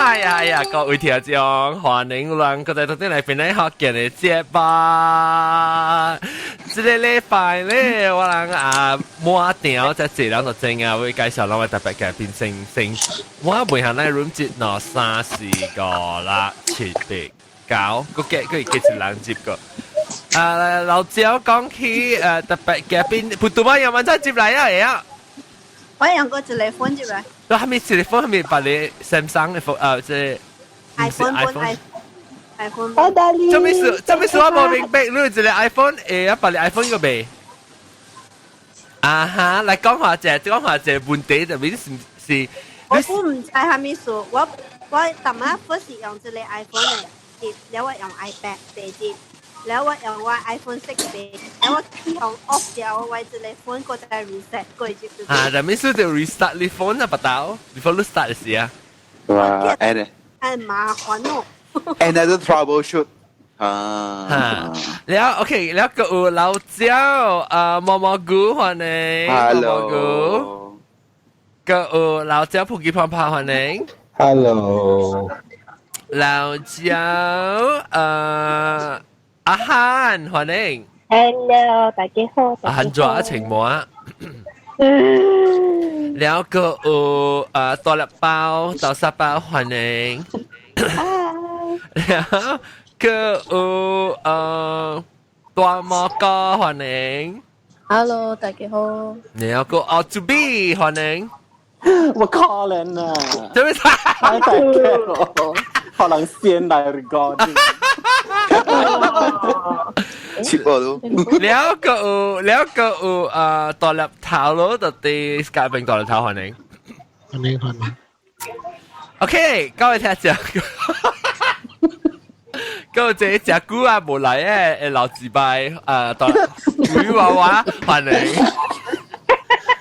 哎呀，各位聽眾，歡迎兩個在頭先嚟邊咧學見嘅節目。這個禮拜咧，我人滿場即係人就正啊，會介紹兩位特別嘅變成，我每行咧 room 節攞34個啦，789，個幾時兩接個。老趙講起特別嘅變，普通話有冇再接嚟啊？係啊。我用個telefon je lah. 都係咪 telefon 係咪把你 Samsung 嘅即係 iPhone。做咩事我冇明白，你係 iPhone 啊，把你 iPhone 個未？啊哈，嚟講下隻問題就邊是。我唔知係咪數，我當晚 first 用隻 iPhone 嘅，แล้ว我用 iPad 第二。แล้วว่าอย่างว่า iPhone 6 day แล้วว่าที่ของ off เดียวไว้จะเลยโฟนก็จะ reset ก็จะแต่ไม่สู้จะ restart 你 phone 啊，不到你 phone restart 嘅事啊。哇，and 麻煩哦。another troubleshoot แล้วโอเคแล้วก็เราเจ้ามอมอกู歡迎 hello ก็เราเจ้าภูกิพรพา歡迎 hello เราเจ้า阿漢，歡迎。Hello，大家好。阿漢做阿情冇啊？แล้วก็ตัวละเปาตัวซาเปา歡迎。แล้วก็ตัวมอก็歡迎。Hello，大家好。แล้วก็奧จูบี歡迎。我可憐啊！做咩？太大嘅，可能先嚟講。切我都。แล้วก็ตัวละเท้า咯，就啲介並ตัวละเท้า歡迎。歡迎。OK，各位聽眾，各位這隻股啊冇嚟嘅，老字拜ตัว女娃娃歡迎。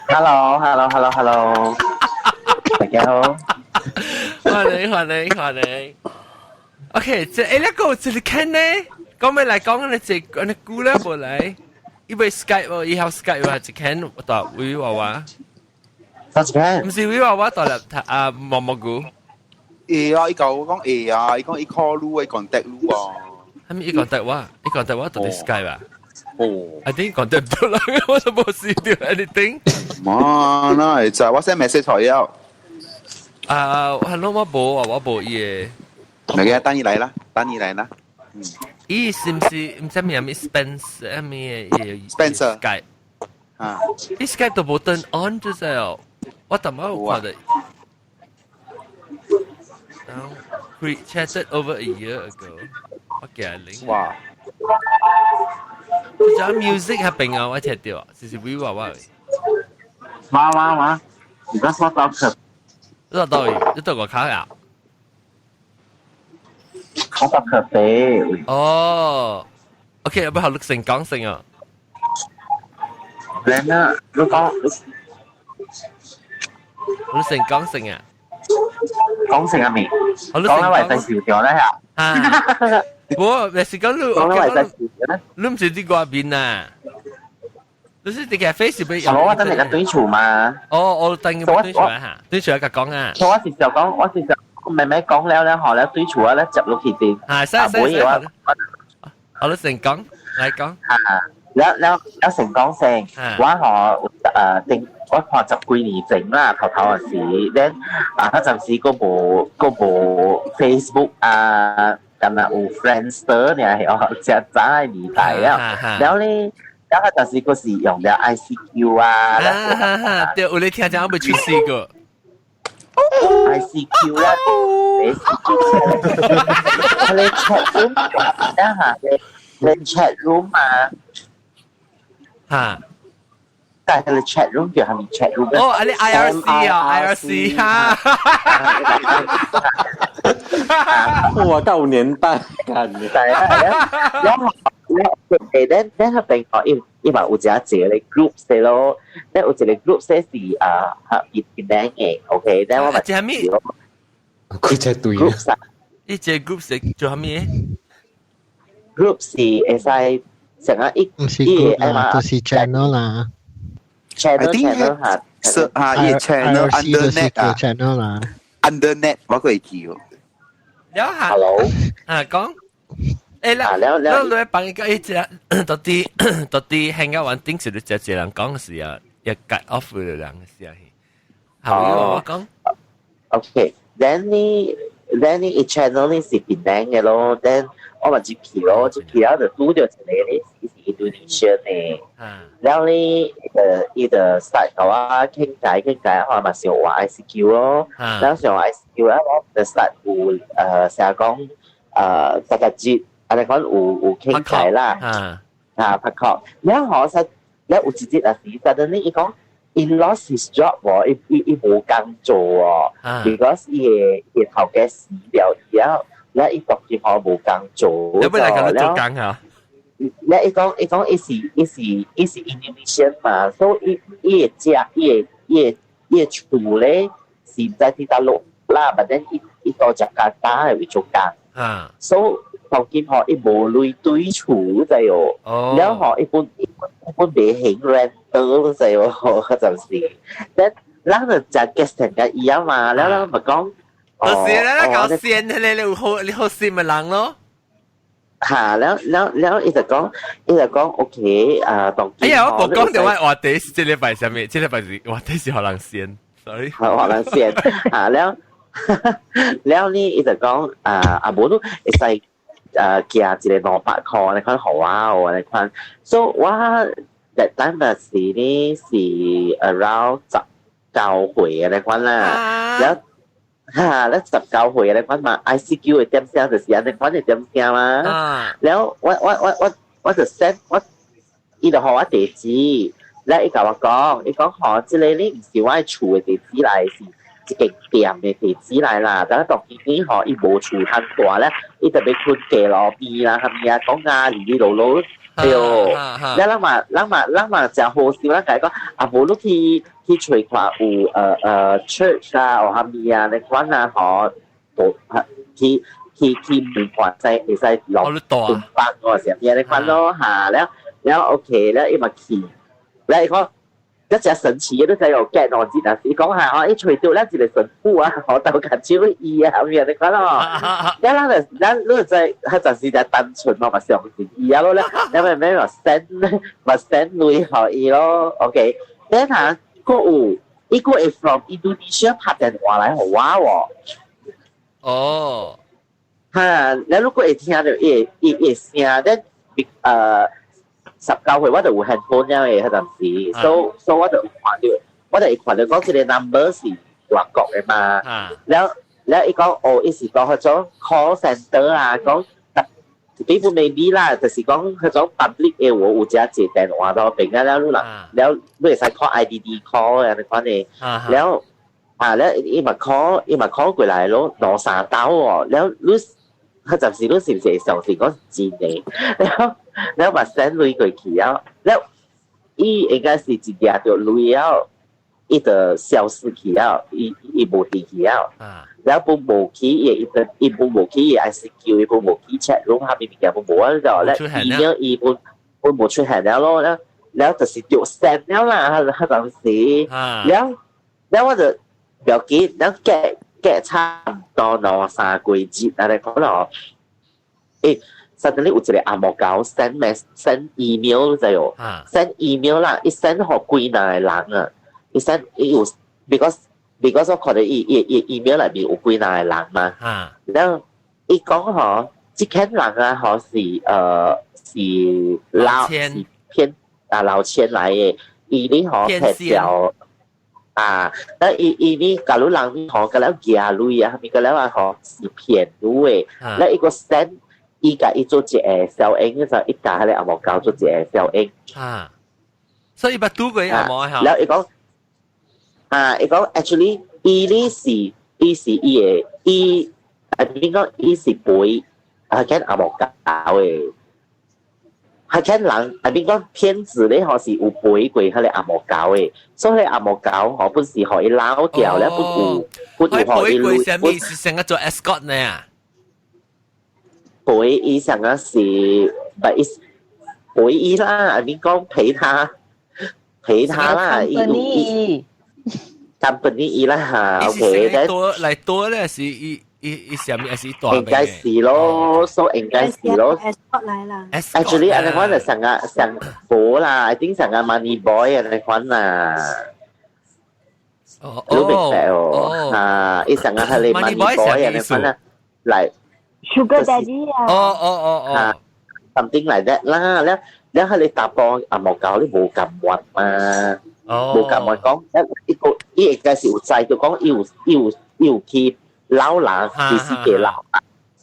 Hello，大家好。歡迎。OK，這呢個這裡看呢，講咩嚟講呢？這呢股咧冇嚟，因為 Skype 喎，以後 Skype 話只看到女娃娃，唔是女娃娃到嚟毛毛股。啊，伊講啊，伊講伊 call 路，伊 contact 路啊。係咪伊 contact 我到啲 Skype 啊？哦 I think contact 唔到啦，我都冇試到 anything。媽啦，就我 send message 佢啊。hello，我冇嘢。咪嘅，等你嚟啦。咦，是唔知咩Spencer 咩Spencer Skype 啊？啲 Skype 都冇turn on 咗啫，我特冇覺得。We chatted over a year ago。我驚你。哇！仲有 music 係並我一齊掉，是 we 娃娃。媽，而家收到佢。呢度個卡呀。我搭佢俾。哦 ，OK，不如錄成講成啊。你呢？如果錄成講成啊。講成係咪？我講緊為第時條咧嚇。我你是講講緊為第時條咧。你唔是啲嗰邊啊？你是啲嘅 Facebook 我真係個對處嘛。我等佢對處下，對處一個講啊。我是就妹妹講了咧，學了對處啊咧，接落去啲。係，我都成講嚟講。แล้ว成講成，我我學十幾年整啦，頭啊時，咧嗰陣時嗰部 Facebook 啊，咁啊有 Friendster เนี่ย我只仔年代啊，แล้ว咧嗰陣時嗰時用咗 ICQ 啊，對，我哋聽講未出事過。ICQ 咧，你 chat room 啊，你 chat room 啊。但係你 chat room 叫係咪 chat room？哦，你 IRC 啊，IRC 哈。哇，夠年代感嘅。係啊，咧佢哋講，因為有一個 group 嘅咯，咧有一個 group 係熱點嘅 ，OK，咧我咪。即係咩？佢就對。group 啊？呢隻 group 係做咩 ？group 係係成日唔是 group 啦，都是 channel 啦。channel 嚇。channel undernet 啊 ，channel 啦。undernet 我會叫。แล้วหา Hello 講。誒啦，你幫一個一隻，到底 hang out 完頂時，你隻隻人講是啊，一 cut off 嘅人是啊，係咪我講 ？OK，then 你一 channel 你是邊靚嘅咯，then 我咪接佢咯，接佢แล้ว就拄到一個你是 Indonesia 嘅，แล้ว你伊就 start 同我傾偈，我咪上話 ICQ 咯，แล้ว上話 ICQ แล้ว就 start 有成日講大家節。อันนี้ก็อู傾偈啦พักผ่อนแล้วหอสัตแล้วอุจิตอ่ะสิแต่ตอนนี้อีกก็ he lost his job 喎อี冇工做喎 because อี頭嘅死掉แล้วอี讀住我冇工做แล้วเวลา佢做工啊แล้วอี是 Indonesian 嘛 so อี家อี厝咧是在ที่大陸啦 but then อี到จาการ์ตา去做工so當見學一無類對處就係喎，然後學一般未興 rental 就係喎，嗰陣時，然後就 guest 成日一樣嘛，然後咪講，就是咧搞線你好線咪人咯，嚇，然後一直講 OK 當見。哎呀，我冇講到話題是這禮拜上面，這禮拜是話題是學人線 ，sorry，學人線嚇，แล้วนี่一直講冇都會使。寄一個200塊，你看好啊！你看，所以我 that time 嘅時呢是 around 19歲嘅，你看啦，แล้ว19歲嘅你看嘛 ，ICQ 嘅點聲就是你看嘅點聲嘛，แล้ว我就 send 伊就學我地址，แล้ว伊甲我講，伊講好，這個你唔是我厝嘅地址嚟是。一間店嘅地址嚟啦，但係當然呢個伊無厝太大咧，伊特別困街路邊啦，係咪啊？講啊，哩路路，對哦。แล้วเรามาจะโฮสต์แล้วก็อ่ะ無路去找看有church 啊，或係咪啊？你講啊，可去門環仔會使落半百個時候，你講咯嚇，แล้วโอเคแล้ว伊咪去，แล้ว伊講。一隻神奇嘅都就有驚我知啊！你講下我除掉咧，就嚟神父啊，我鬥緊超意啊，咁樣你講咯。一啦就係陣時就單純我咪上時意啊咯咧，因為咩話 send 女可以咯。OK， 等下個有一個係 from Indonesia 拍電話嚟好話喎。哦，嚇！你如果會聽到一聲，then 19歲我就有 handphone 了嘅嗰陣時 ，so 我就看到講佢哋 number 是外國嘅嘛，แล้ว伊講伊是講嗰種 call center 啊，講比如 maybe 啦，就是講嗰種 public 嘅我有隻接電話到邊啊，แล้ว你會使 call IDD call 嘅你講你，แล้ว伊咪 call 過來咯，攞3刀喎，แล้ว佢陣時都是唔是上時講賤你，แล้วมา send 女過去啊，แล้ว伊應該是一日就女啊，伊就消失去啊，伊無地去啊，แล้วปุ่ม無去伊ปุ่ม無去伊 ICQ 伊ปุ่ม無去 chat room 下邊嘅ปุ่ม無啊，แล้ว email 伊ปุ่ม無出現แล้ว咯，แล้ว就是就 send แล้ว啦，佢陣時，แล้ว我就表記แล้วแก差唔多攞3個月啊，你講咯，suddenly 有一個阿莫搞 send email 就有 send email 啦，伊 send 給幾個人啊，伊 send 伊有 because 我看到伊 email 裏面有幾個人嘛，然後伊講嗬，這群人啊，是老千來嘅，伊呢嗬係叫。แล้วอีนี่กาลุลังนี่หอกันแล้วเกียร์ลุยอ่ะมีกันแล้วอ่ะหอสิเพียนด้วยแล้วอีกก็เซนอีกอี做隻เซลเองก็จะอีกาให้เลยอาหมอ教做隻เซลเอง所以把都個阿หมอ嚇แล้วอีกก็ actually อีนี่是อี邊個อี是背係跟阿หมอ教嘅係聽人係邊個騙子咧？可是有背過佢哋阿莫教嘅，所以阿莫教可本是可以撈掉咧，不可以背什麼意思？成個做 escort 呢？背意成個是背意啦，係邊個陪他啦？company 意啦嚇，OK，嚟多咧是伊什麼是大應該是咯，所以應該是咯。escort 來啦。Actually，anh nói là sang bố là I think sang money boy anh nói làรู้เป็นแปลอีสังหาเลย money boy anh nói là like Sugar daddy something like that 啦แล้วเขาเลยตาปองหมอเก่าเลยโบกำวัดมาโบกำวัด講แล้วอี應該是有制就講要 keep 撈啦是自己撈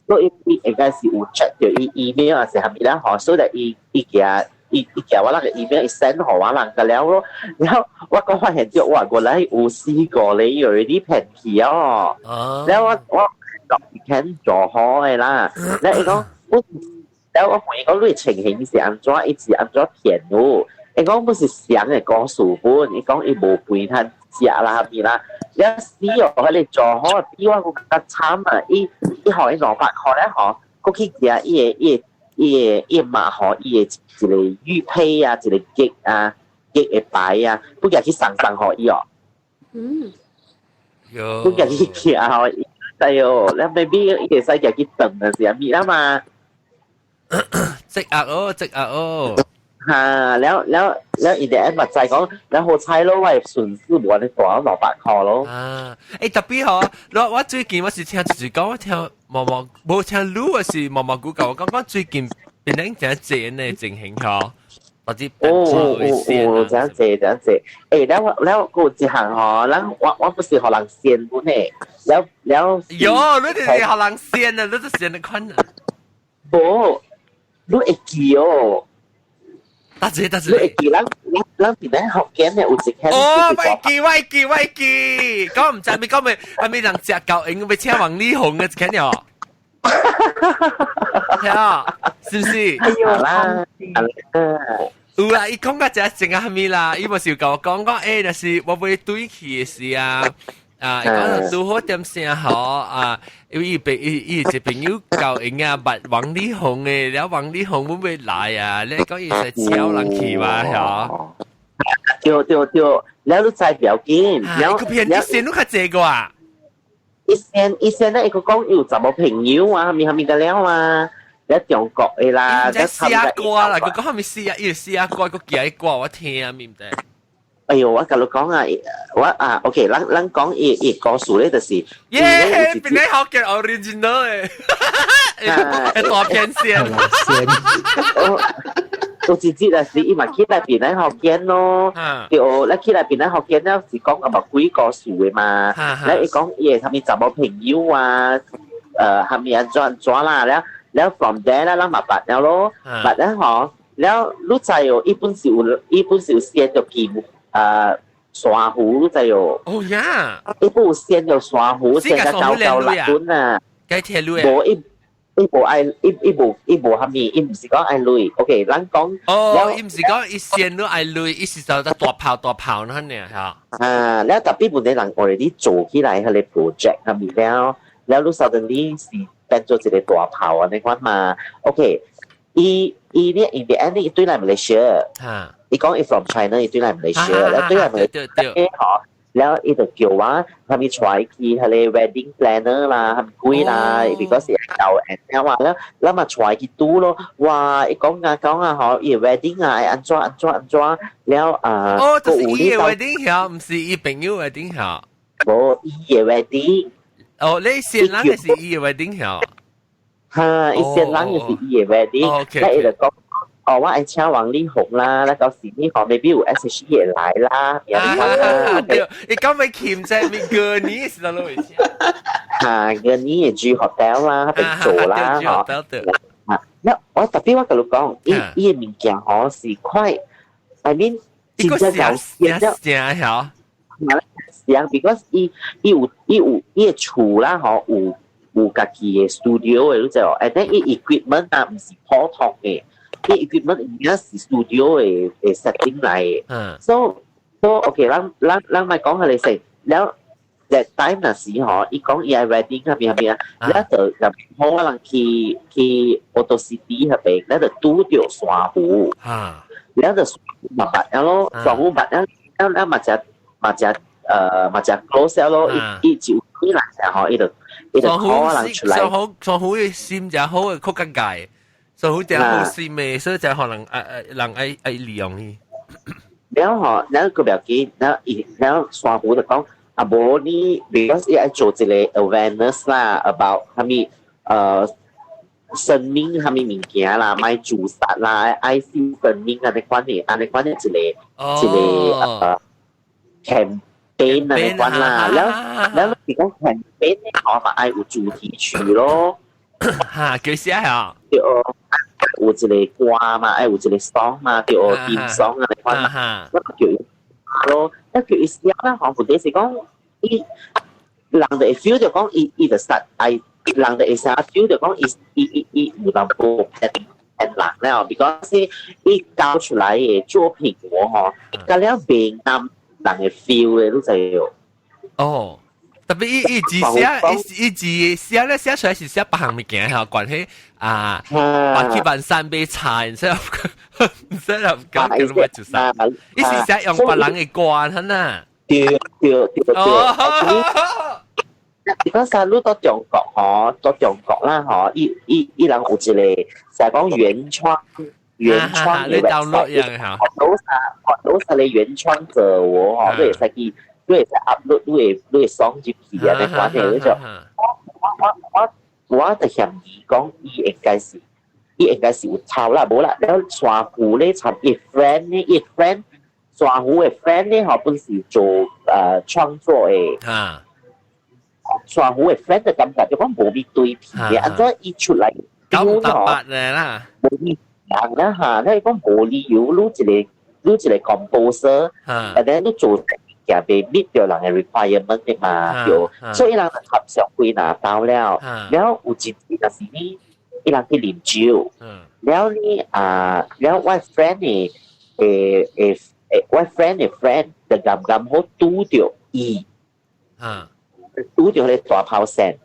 所以應該是有 check 到伊 email 啊是係咪啦？所以伊叫我那個 email send 給我人個了咯。然後我講發現咗哇，原來有試過你有啲騙氣哦。แล้ว我講做好嘅啦。แล้ว伊講แล้ว我問伊講你情形是安怎，一直安怎騙我？伊講不是想嘅故事本，伊講伊無陪他食啦係咪啦？แล้ว試哦，佢哋做好比我更加慘啊！伊學伊攞法學咧嗬，佢去食伊嘛嗬，伊嘅一個玉佩啊，一個結啊，結嘅牌啊，不過去送學伊哦。不過去食嗬，係哦，แล้ว maybe 伊個使去燉啊，是咪啦嘛？積壓哦。แล้วอีเดียบัดใจ講แล้ว好彩咯，我係順勢冇你講600塊咯。特別嗬，我最近我是聽就是講，我聽冇聽錄嘅是毛菇講，我講最近變得真正呢情形嗬，或者這樣子。แล้วกู一項嗬，我不是學人先本呢，แล้ว喲，你哋學人先啊，你都先得款啊。冇，你會記哦。得姐，你會記咱邊咧學緊咧有一間。我記，講唔知係咪人食夠應該請王力宏嘅一間喲。係啊，是唔是？係啦，有啦，伊講個只正係咪啦？伊冇少講誒，就是我會對佢嘅事啊。伊講如何點先好因為伊一朋友教應捌王力宏嘅，แล้ว王力宏會唔會來啊？你講伊係超人氣嘛？係對，แล้ว你再表見，แล้ว個片一線都較濟個啊！一線咧，佢講有10個朋友啊，係咪個了嘛？喺中國嘅啦，在試下歌啦，佢講係咪試下歌，佢幾歌我聽啊，明唔明？哎呦，我甲你講啊，OK， 咱講伊歌詞咧，就是耶，邊個好嘅 original 誒，大片線，都直接啊，是伊嘛起來邊咧學見咯，就咧起來邊咧學見咧是講啊嘛幾歌詞嘅嘛，咧伊講伊係咪10個朋友啊，係咪安怎啦，แล้ว from there 咧，咱嘛捌了咯，捌咧嗬，แล้วรู้ใจ哦，一本小先就記刷胡就有。哦呀！一部先有刷胡，先個九六本啊。計鐵路冇一部愛一部係咪？伊唔是講愛累。OK，咱講。哦，伊唔是講伊先都愛累，伊是就得大炮นั่นเนี่ย嚇。แล้ว特別本地人我哋啲做起來佢哋 project 係咪แล้วรู้สึกนี้是變做一個大炮啊！你講嘛 ？OK，伊呢 in the end 呢對嚟馬來西亞。伊講伊 from China 伊對嚟馬來西亞，แล้ว對嚟馬來西亞嗬，แล้ว伊就叫我係咪 try 去佢哋 wedding planner 啦，係咪貴啦 ？because 係舊 and 話แล้วมา try 去ดู咯，哇！伊講啊嗬，伊 wedding 啊，安怎，แล้ว就是伊嘅 wedding 嚇，唔是伊朋友 wedding 嚇。冇伊嘅 wedding。哦，你先人嘅是伊嘅 wedding 嚇。伊先人嘅是伊嘅 wedding，แล้ว伊就講。我係請王力宏啦，แล้ว到時呢個未必有 S.H.E 也來啦，對，你講咪鉗啫，咪過年時就攞嚟先。過年嘅住 hotel 啦，去做啦，嗬。我特別我同你講，伊嘅物件嗬是快 ，I mean 真正有正嚇。because 伊嘅厝啦，嗬有家己嘅 studio 嘅，你知哦，而且伊 equipment 啊唔是普通嘅。啲 equipment 而家是 studio 嘅 setting 嚟，so OK，咱咪講佢哋食，แล้วแต่time 那時嗬，伊講伊係 wedding 係咪啊？แล้ว就入可能去 Auto City 係咪？แล้ว就拄到刷胡，แล้ว就麻煩咯，刷胡麻煩，แล้ว嘛只 close 咯，伊就幾難然後伊就 call 人出來。上好嘅心就好嘅曲緊界，上好就好心嘅，所以就可能人愛利用佢。然後個表記，然後雙虎就講啊，無你 because 要做一個 awareness 啦 about 他們生命他們物件啦，賣自殺啦，愛惜生命啊，你關係一個campaign 啊，你關啦，然後你講 campaign 咧，我咪愛有主題曲咯，嚇，叫寫啊，對，有一個歌嘛，愛有一個 song 嘛，叫 theme song 啊，你關啦，咁叫咯，一叫伊寫啦，可能佢哋是講伊人哋會 feel 就講伊就實愛。人哋會成日 feel 就講伊有淡薄偏人了 ，because 伊搞出來嘅作品我吼，搞了袂啱人嘅 feel 嘅，你知喎。哦，特別伊字寫咧寫出來是寫別項物件嚇，關係啊，百幾萬山杯茶，唔使講叫乜就晒，伊是寫用別人嘅關係呐。對。如果曬攞到中國嗬，到中國啦嗬，伊人有一個成日講原創嘅 website， 學到你原創者喎嗬，你會使去，你會使 upload， 你會送入去啊，你關係你就，我就嫌伊講伊應該是有抄啦，冇啦，然後雙虎咧參伊 friend 雙虎嘅 friend 咧，嗬本是做創作嘅。雙虎嘅 friend 就感覺就講無咪對片嘅，按咗伊出嚟九搭八嘅啦，無咪人啦嚇，你講無理由攞一個 composer，然後你做嘅被 meet 到人嘅 requirement 嘅嘛，所以人就合上歸拿到了，然後有一次就是呢，伊人去啉酒，然後呢然後我 friend 我 friend 嘅 friend 就咁好拄到伊。拄着迄個大炮聲，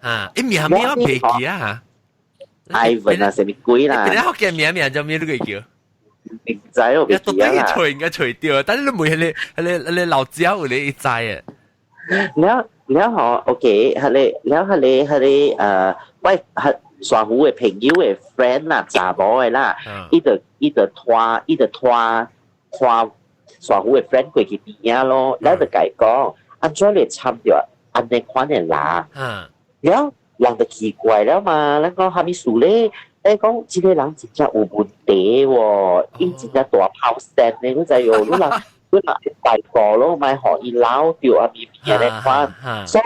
名我袂記啊，Ivan 啊，什麼鬼啦？你學嘅名就咩都佢叫，唔知我袂記啊。應該除掉，但係你冇你老椒你知啊。然後 OK，然後喂雙虎嘅朋友嘅 friend 啦，查某嘅啦，伊就拖雙虎嘅 friend 過去邊啊咯，然後就解講，按怎你參着？安尼款嘅啦，然後人就奇怪了嘛，咱講蝦米事咧？你講這個人真正有問題喎，伊真正大炮聲咧，你知喎，你大個咯，咪學伊撈掉啊咪咪咧款，所以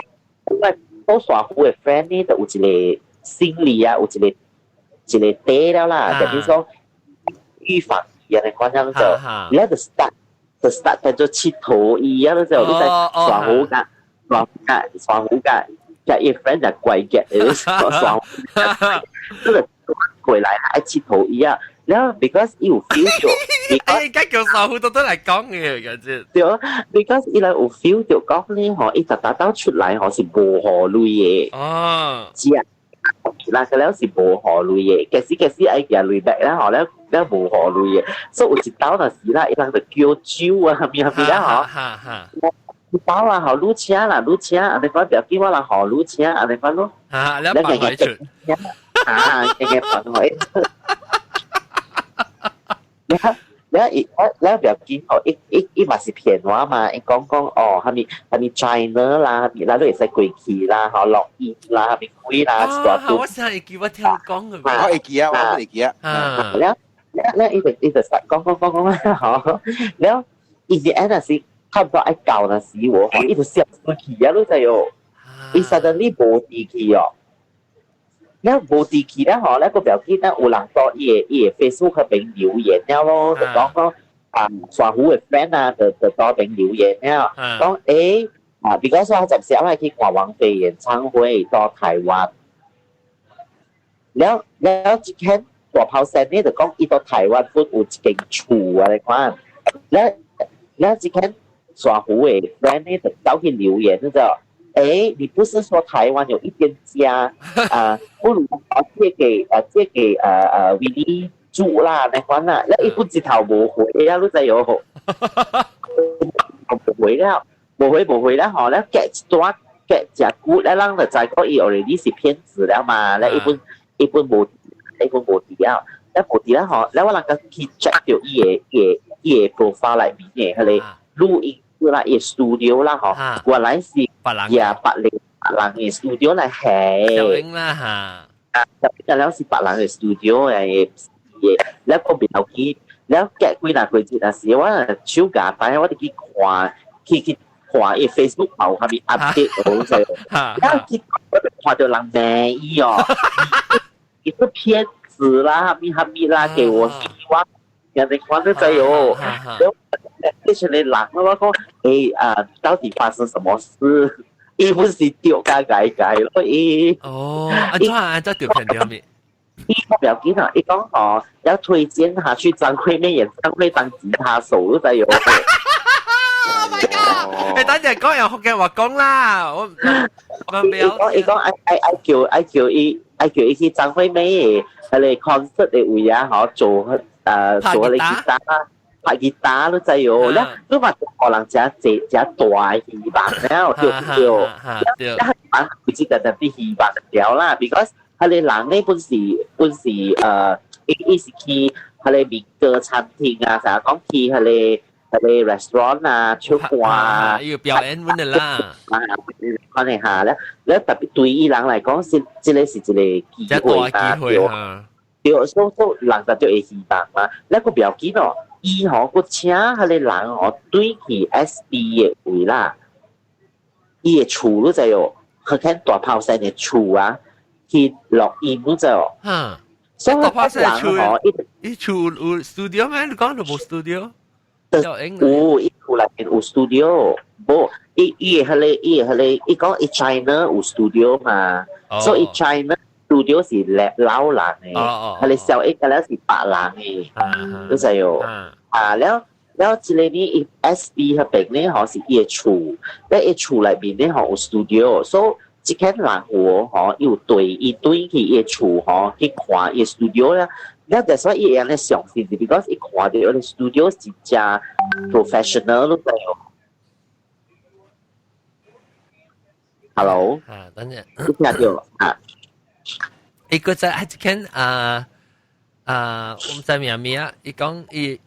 我雙虎嘅 friend 咧就有一個心理啊，有一個底了啦，就是說預防伊啊，你款樣就，然後就 start 喺做佚佗伊啊，你知你在雙虎㗎。雙虎嘅一 friend 就貴嘅，雙虎，即係過嚟喺佚佗伊啊，然後 because 伊有 feel 到，而家叫雙虎都嚟講嘅嘅啫。對，because 伊嚟有 feel 到講咧，嗬，伊就打到出嚟，嗬是無何類嘅。哦，知啊，嗱，佢咧是無何類嘅，其實愛嘅類別啦，嗬咧無何類嘅，所以有一道那時啦，伊人就叫酒啊，係咪啦，嗬。包啊，好擼車啦，擼車，你講表記我啦，好擼車，你講咯，你扮鬼出，嘅扮鬼出，你表記哦，一嘛是騙話嘛，伊講哦，係咪 China 啦，係咪啦，都會使過去啦，好落雨啦，係咪鬼啦，我成日叫我聽講嘅，我會記啊，我會記啊，แล้วอีจะสักก้อง好，แล้วอีthe end 是。差唔多愛搞那時喎，伊就笑死去啊！你知喎，伊 suddenly 無地氣哦，然後無地氣咧，嗬，咧個表記咧有人到伊個 Facebook 嗰邊留言了咯，就講雙虎嘅 friend 啊，就到邊留言了，講because 我暫時我去看王菲演唱會到台灣，แล้ว之前大炮聲咧就講伊到台灣本有一間厝啊，你看，แล้ว之前。雙虎嘅 friend 呢就走去留言就你不是說台灣有一間家不如借給Willy 住啦，你講啦，一不知頭無回啊，你知有無回啦，嗬，咧夾一嘅只股咧，人就知講伊 already 是騙子了嘛，咧一般無了，咧無了嗬，咧我能夠去 check 到伊嘅 profile 裏面嘅，佢哋錄音啦，伊 studio 啦嗬，原來是白人嘅 studio 嚟係，小英啦嚇，แล้ว是白人嘅 studio 嘅，แล้วก็เป็นเอาคิดแล้วแกะกุยนากุยจิตอ่ะสิว่าชิวกาไปว่าตะกี้คิดขวาอี Facebook เป่าครับมีอัปเดตโอ้ใช่แล้วคิดว่าขวาเดี๋ยวหลังแม่อีอ๋อ一个骗子啦哈密啦给我希望人哋講得真有然後這些人人我講到底發生什麼事伊不是丟架改咯伊哦按照條片條面不要緊啊！一講哦，要推薦他去張惠妹演唱會當吉他手都得有。Oh my god！你等陣講人學嘅話講啦，我唔要。伊講愛叫伊去張惠妹佢哋 concert 嘅位啊，嗬做你吉他拍吉他都得有。咧都話可能只大希望了，對唔對？咧佢只個特別希望條啦 ，because 佢哋人咧本是伊是去佢哋民歌餐廳啊，成日講去佢哋 restaurant 啊，唱歌啊，要表演咁嘅啦。可能下咧特別對伊人嚟講，即係一個機會啊，對，所以人就會希望嘛。咧個表記咯，伊嗬個請佢哋人嗬對去 SB 嘅位啦，伊嘅厝都就有，佢睇大炮聲嘅厝啊。去錄音嗰陣，所以人嗬，一處有 studio 咩？你講到冇 studio？有，一處裏面有 studio，冇，伊講伊 China 有 studio 嘛，所以 China studio 是老人嘅，佢哋小一個咧是白人嘅，嗰陣有，แล้วทีนี้ SB 嗰邊咧嗬是伊嘅厝，咧伊厝裏面咧嗬有 studio，所以。即間人喎，嗬，要對去伊厝嗬，去看伊 studio 啦。แล้วแต่ว่า伊樣咧相信是 because 伊看到伊 studio 是真 professional 咯，對哦。Hello， 等陣，聽到啊？伊個在即間我唔知咩啊，伊講伊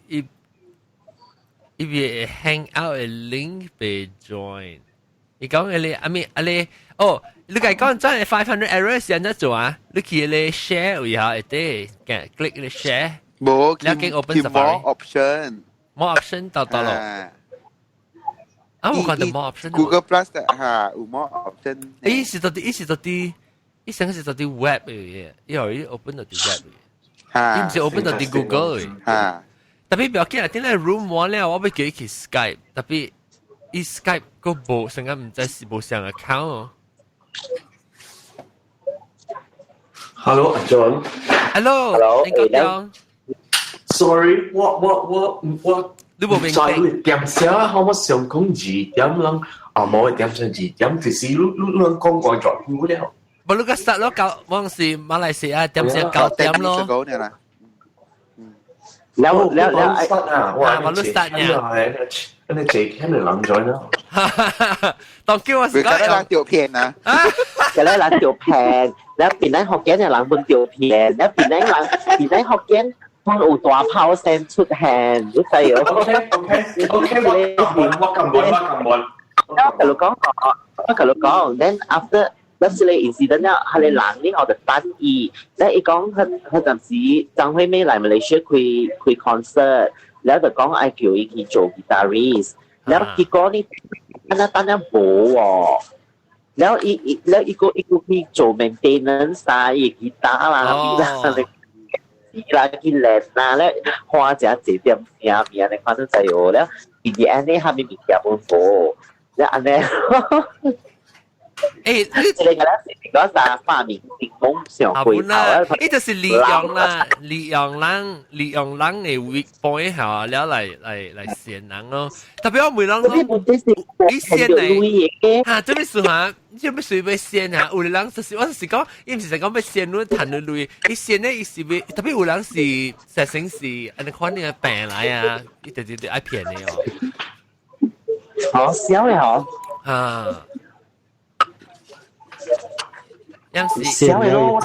會 hang out 嘅 link 被 join。你講你哦，你講真係500 errors 人一做啊！你去你 share 會下一啲嘅 click 你 share， 冇，你經 open Safari more option 到咯。我看到 more option。Google Plus 嚇有 more option。伊是到啲，伊成是到啲 web 嘅，伊後伊 open 到啲 web 嘅，伊唔是 open 到啲 Google 嘅。特別不要緊啦，點解 room 完了我要叫伊去 Skype， 特別。伊 Skype 個無成日唔知是無上 account 哦。Hello， John。Hello， 你講。Sorry，我你冇明白。點寫啊？我想講2點啦，冇點成2點，就是你講過咗了。冇你個實咯，嗰陣時馬來西亞點成9點咯。แล้วมาลุ้นสัตว์เนี่ย你自己嚟諗咗啦。當叫我時間咧攞條片啊，就咧攞條片，แล้ว變咧學緊就攞本條片，แล้ว變咧學緊幫有大炮聲出現，你知有 ？OK， 我撳。我同你講 ，then after。嗰時你 incident 咧，係你人呢，我就等意。咧，伊講佢陣時張惠妹嚟馬來西亞開 concert，แล้ว就講愛叫伊去做 guitarist， แล้ว結果呢，等冇喎。แล้ว伊個去做 maintenance 啊，伊吉他啦，伊啦去練啦，咧花者幾點聲名，你看到就有了。in the end 呢，下面物件冇貨，咧安尼。誒，你個咧是講啥發明成功上回頭啊？呢就是利用人嘅 weak point 嚇，แล้ว嚟騙人咯。特別我每人講，你騙嚟嚇，做咩事嚇？做咩事被騙嚇？有人就是我是講，伊唔是講被騙咯，談到類，伊騙咧伊是被，特別有人是實成是安尼款嘅病嚟啊，伊就愛騙你哦。好笑嘅嗬。啊。樣是小嘅咯。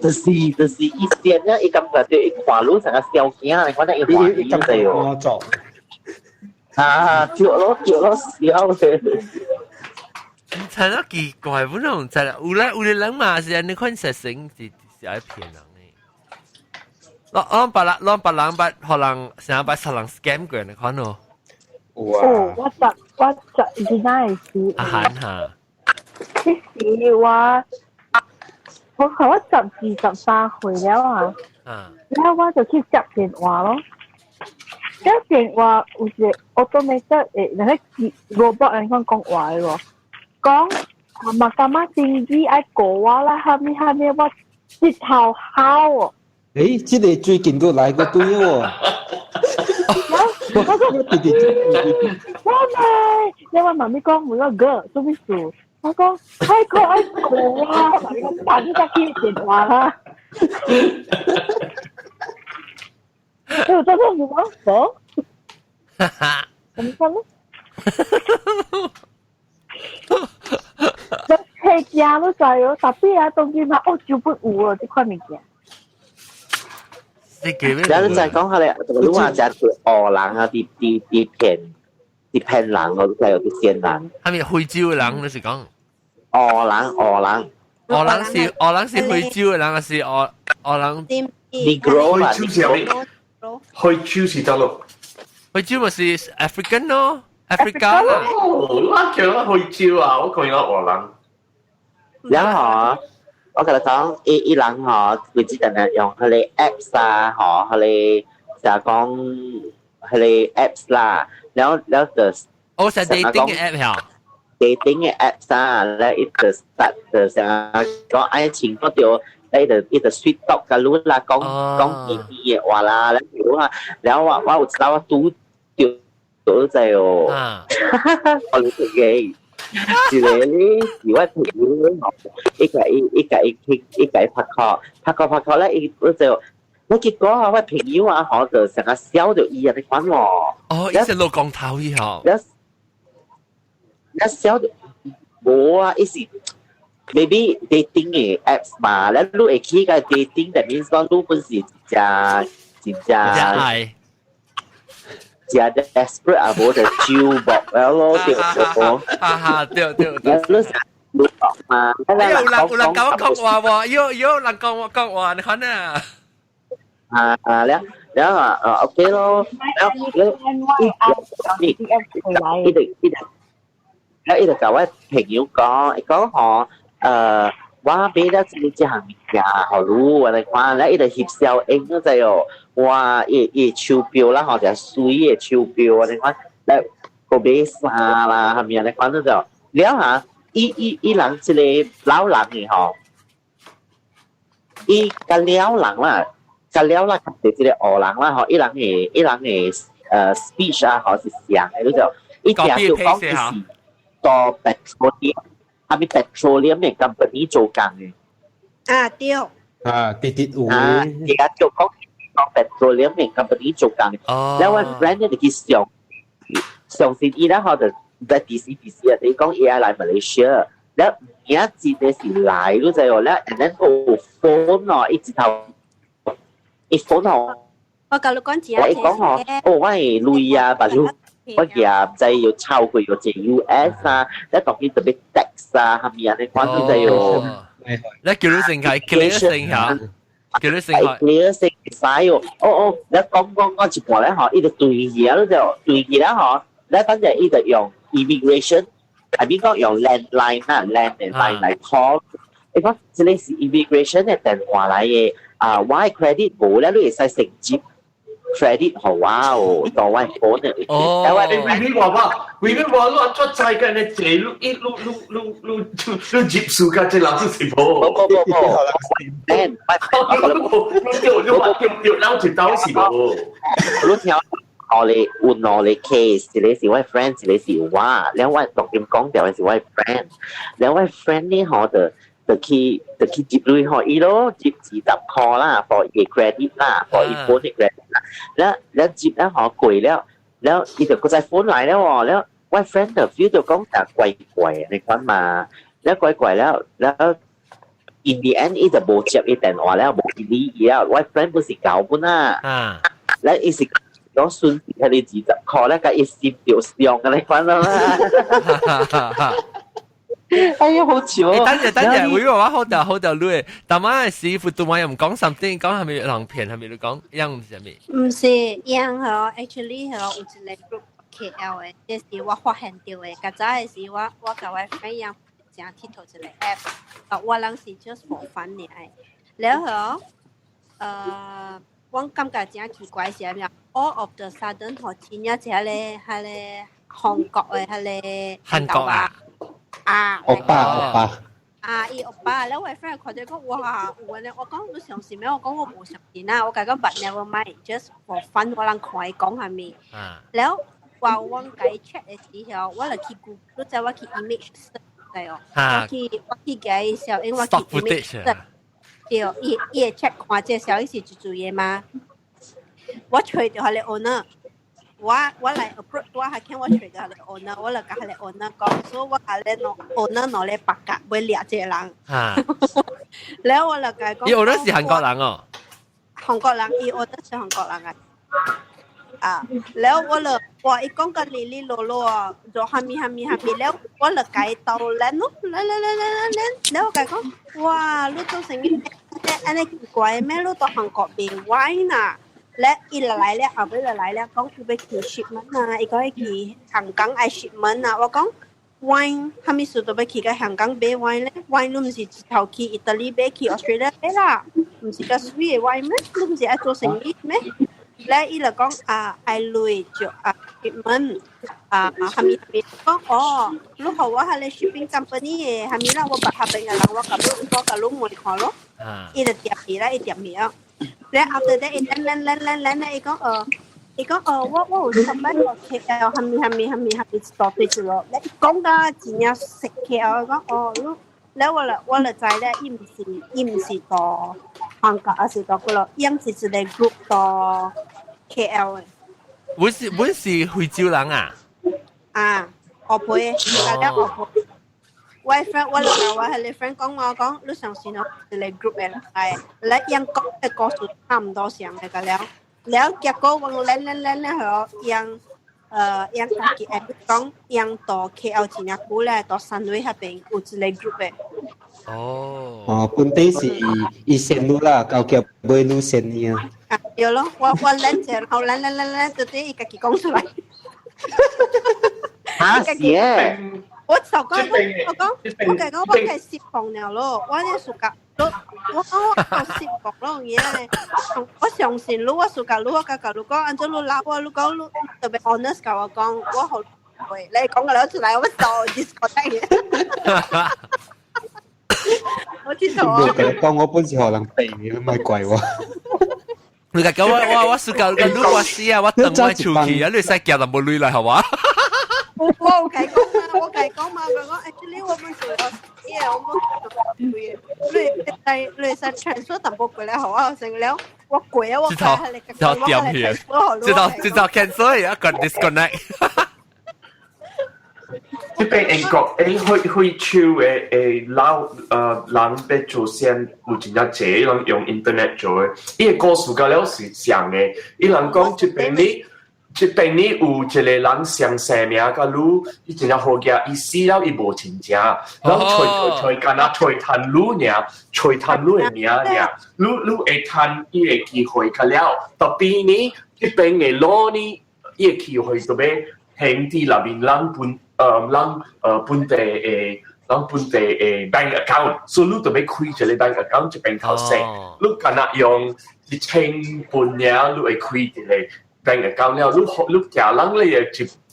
就是伊先咧，伊感覺到伊看路成個小驚，你講得伊歡喜就我做。叫咯笑嘅。真係奇怪，本來唔知啦。有啲人嘛是你看實性是係騙人嘅。攞別人可能成日把實人 scam 過你看咯。哦，我十現在是阿閒嚇。即時我12、13歲了啊，然後我就去接電話咯。接電話有時 automated 誒，那個 robot 人講話嘅喎，講嘛幹嘛定義愛過我啦，後面我接頭考喎。誒，即係最近都來過對喎。我咪，因為媽咪講每個 girl 做咩事？我講愛過啊，我打呢個電話啦。你有做咩事嗎？冇。咁咯。你吃家都在哦，特別啊，當然嘛，就不有哦，這款物件。然後就係講下你，如果話就係惡人啊，啲騙人咯，就有啲騙人。係咪會招嘅人？你是講？惡人是會招嘅人，還是惡人 ？Negro 啊，會招是得咯。會招咪是 African 咯 ，Africa 啦。我叫我會招啊，我講我惡人。然後我跟你講，伊人嗬，佢只定係用佢哋 apps 啊，嗬，佢哋就係講佢哋 apps 啦，然後就我係 dating 嘅 app 呀。dating 嘅 apps 啊，咧一直 start 就成講愛情嗰條，一直 sweet talk 嘅路啦，講啲嘅話啦，然後我有知道我讀就係哦，我哋嘅。是咧，如果朋友一個拍拖咧，我就我結果啊，我朋友啊，我就成日笑到伊啊，你講喎。哦，一直路講頭以後。一笑到冇啊，一時 maybe dating 嘅 apps 嘛，咧你會去個 dating，但係講你本是真係。真 desperate 啊！冇就招博咗咯，對。有成錄嘛？有人講話喎，有人講話，你看啊。แล้วโอเค咯，แล้ว一直กับว่า朋友講ว่า俾得你這行物件好รู้อะไรความแล้ว一直翕相影嗰陣哦，哇伊手錶啦，或者水嘅手錶อะไรความแล้ว個買衫啦，係咪อะไรความ嗰陣แล้ว嚇伊人即個老人嘅嗬，伊個了人啦，即個學人啦嗬，伊人嘅speech 啊，或是講嘅嗰陣，伊聽就講嘅是做 petroleum。係咪 petroleum 嘅 company 做緊嘅？對。啲有而家做講 petroleum 嘅 company 做緊嘅。แล้ววัน brand เนี่ย佢上線伊啦，或者在 DC 啊，你講 AI 嚟 Malaysia，แล้ว而家節嘅是嚟咯，就係咧 ，and then 個 phone 啊，一直頭，一 phone 啊，我教你講字啊，你講我係累啊，把你。我也唔知要抄佢個隻 US 啊，一當然特別 tax 啊，係咪啊？你講到就要，你叫你成係 clear 成下，叫你成係 clear 成晒喎。你講一半咧嗬，呢度對嘢咯就對嘢啦嗬，咧等陣呢度用 immigration，係邊個用 landline 啊 landline 嚟 call？你講即係是 immigration 嘅電話嚟嘅，我 credit 冇咧，你會使承接。credit 好啊哦，到位嗰啲。但係你話攞出世嘅你借碌接數嘅即係老師傅。要撈住到時喎。你聽我哋換我哋 case，你是位 friend，你是我，兩位同點講掉係位 friend，兩位 friend 呢我就去接lui họ ý đó接40 call 啦 for a credit 啦 for a phone credit 啦แล้ว接แล้วhọ 攰แล้วอีเดี๋ยวก็ใจ phone 嚟แล้วแล้วว่า friend 就 feel 就講就貴你講嘛แล้ว怪แล้วin the end 伊就無接伊電話แล้ว無理伊啊，我 friend 不是搞本啊，แล้ว伊是講順時佢哋20塊咧，個伊先掉上嘅你講啦。哎呀，好潮啊！等陣，會話好就累。但係師傅對我又唔講 something， 講係咪狼騙，係咪你講樣唔係咪？唔是樣嗬 ，actually 嗬，有一個 group KL 嘅，即是我發現到嘅。較早嘅時我甲我 friend 樣正鐵頭一個 app，我人是 just for fun 嘅，然後我感覺真奇怪是咩？all of the sudden 嗬，前一隻咧係咧韓國嘅係咧韓國啊。歐巴伊歐巴，แล้ว我 friend 佢哋講哇，我咧我講你上線咩？我講我冇上線啊，我講but never mind just for fun， 我人看伊講係咪？แล้ว話我計 check 嘅時候，我嚟去 Google， 你知我去 image search 嚟哦，我去計時候，因為我去 image search， 對，伊會 check 看這時候伊是做做嘢嘛，我吹到佢哋 owner。我嚟 approach 我係聽我吹到佢哋 owner， 我嚟甲佢哋 owner 講，所以我甲佢哋 owner 攞嚟白鴿，會掠這人。แล้ว我嚟甲講，伊 owner 是韓國人哦。韓國人，伊 owner 是韓國人啊。แล้ว我嚟話伊講個哩哩囉囉，就喊咪，แล้ว我嚟甲伊鬥撚咯，แล้ว我甲伊講，哇，你做生意安尼奇怪咩？你到韓國邊歪呐？และอีหลายแล้วเอาไปหลายแล้วก็คือไปขี่ shipment นะอีกก็ให้ขี่香港ไอ shipment นะว่าก็ wine ทำมีสุดไปขี่กับ香港เบ wine เลย wine รู้มั้ยสิเท่าขี่อิตาลีเบขี่ออสเตรเลียเบล่ะมั้ยสิก็สวีท wine มั้ยรู้มั้ยสิไอ做生意มั้ยและอีหละก็ไอลุย就shipment ทำมีก็รู้เขาว่าอะไร shipping company ทำมีแล้วว่าบัตรทำเป็นอะไรว่ากับลูกหมดขอรู้อีเดียบอีแล้วอีเดียบมีอ่ะแล้ว after that อีเล่นอีก็ว่าทำไม我 KL ทำต่อไปจุดแล้วอี講噶真正食 KL 講แล้ว我嚟知咧伊唔是ต่อ韓國而是ต่อ嗰個樣是一個 group ต่อ KL 嘅本是惠州人啊我陪แล้ว我 friend 我嚟教我係你 friend 講你上線一個 group 嘅係และ樣講嘅個數差唔多上嘅แล้ว結果我เล่นเหรอยัง自己誒講ยังต่อ KL 真係久咧到三位那邊有一個 group 嘅本地是以線路啦，高級買路線呢對咯我練者然後練到啲伊自己講出來是我就講我係攝放了咯，我啲暑假我攝放咯嘢，我上線路我暑假路我甲路講，按照路拉我路講路特別 honest 甲我講，我好會你講個攞出嚟，我就 disco 我知道啊。講我本是可能避嘅，咪貴喎。你講我暑假個路我死啊，我等我出去啊，你使夾就冇累啦，係嘛？我講嘛，佢講 actually 我們做咗嘢，我們你實 transfer 淡薄貴咧，好啊，成了我貴啊，我係你就點去，直到 cancel 一個 disconnect。即邊英國去潮人被做先有真正濟人用 internet 做嘅，伊個故事個了是像嘅，伊人講即邊你有一個人上生命個路，伊真正好嘅，伊死了伊無真正，然後吹干那吹彈路爾，吹彈路嘅名爾，路會彈伊個機會個了，特別呢即邊嘅路呢，伊個機會特別兄弟那邊人本地bank account， 所以你特別開一個 bank account 一邊頭先，你干那用1000半爾，你會開一個。bank account 了，你家人咧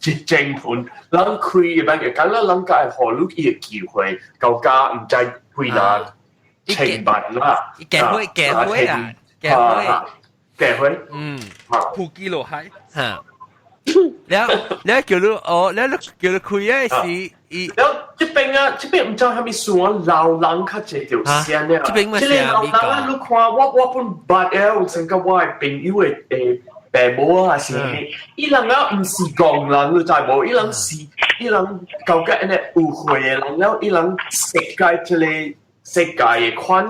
一正盤，人開嘅 bank account 啦，人家係何你伊個機會，舊家唔知幾哪千萬啦，夾會啊，普及落海嚇，แล้ว叫你แล้ว叫你開嘅是แล้ว即邊唔知係咪算老人較濟條線咧？即邊乜嘢？老人你看我本八 L 成個我係朋友嘅爸母啊是，伊人啊唔是講人，你知無？伊人是伊人究竟呢誤會嘅人，了伊人世界即個世界嘅款，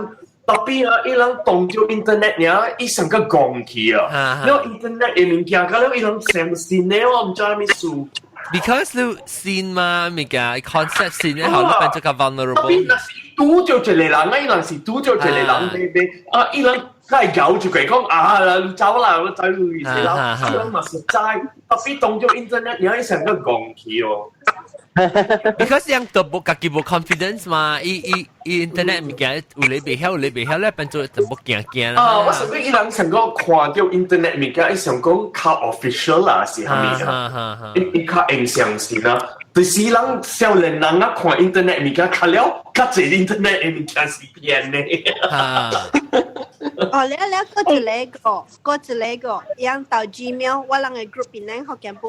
特別啊伊人當咗 internet 呢，伊成個講起啊，了 internet 嘅物件，了伊人相信呢，我唔知咩事。Because 你先嘛，咪嘅 concept 先咧，後你變咗個 vulnerable。特別那是拄着一個人啊，伊人是拄着一個人，啊，伊人。梗係咬住佢講啊，你走啦，我走路意思啦，伊人嘛實在，特別當咗 internet，而家成個講起哦。Because yang tebuk kaki bu confidence 嘛，伊 internet 物件有你袂曉咧，變做tebuk驚啦。啊，我成個伊人成個看到 internet 物件，伊想講較 official 啦，是係咪啊？伊較影相先啦。就是人少年人啊看 internet 物件，看了較濟 internet 嘅物件是騙嘅。哦，你嗰一個，樣到 Gmail，我人嘅 group 邊咧，學見有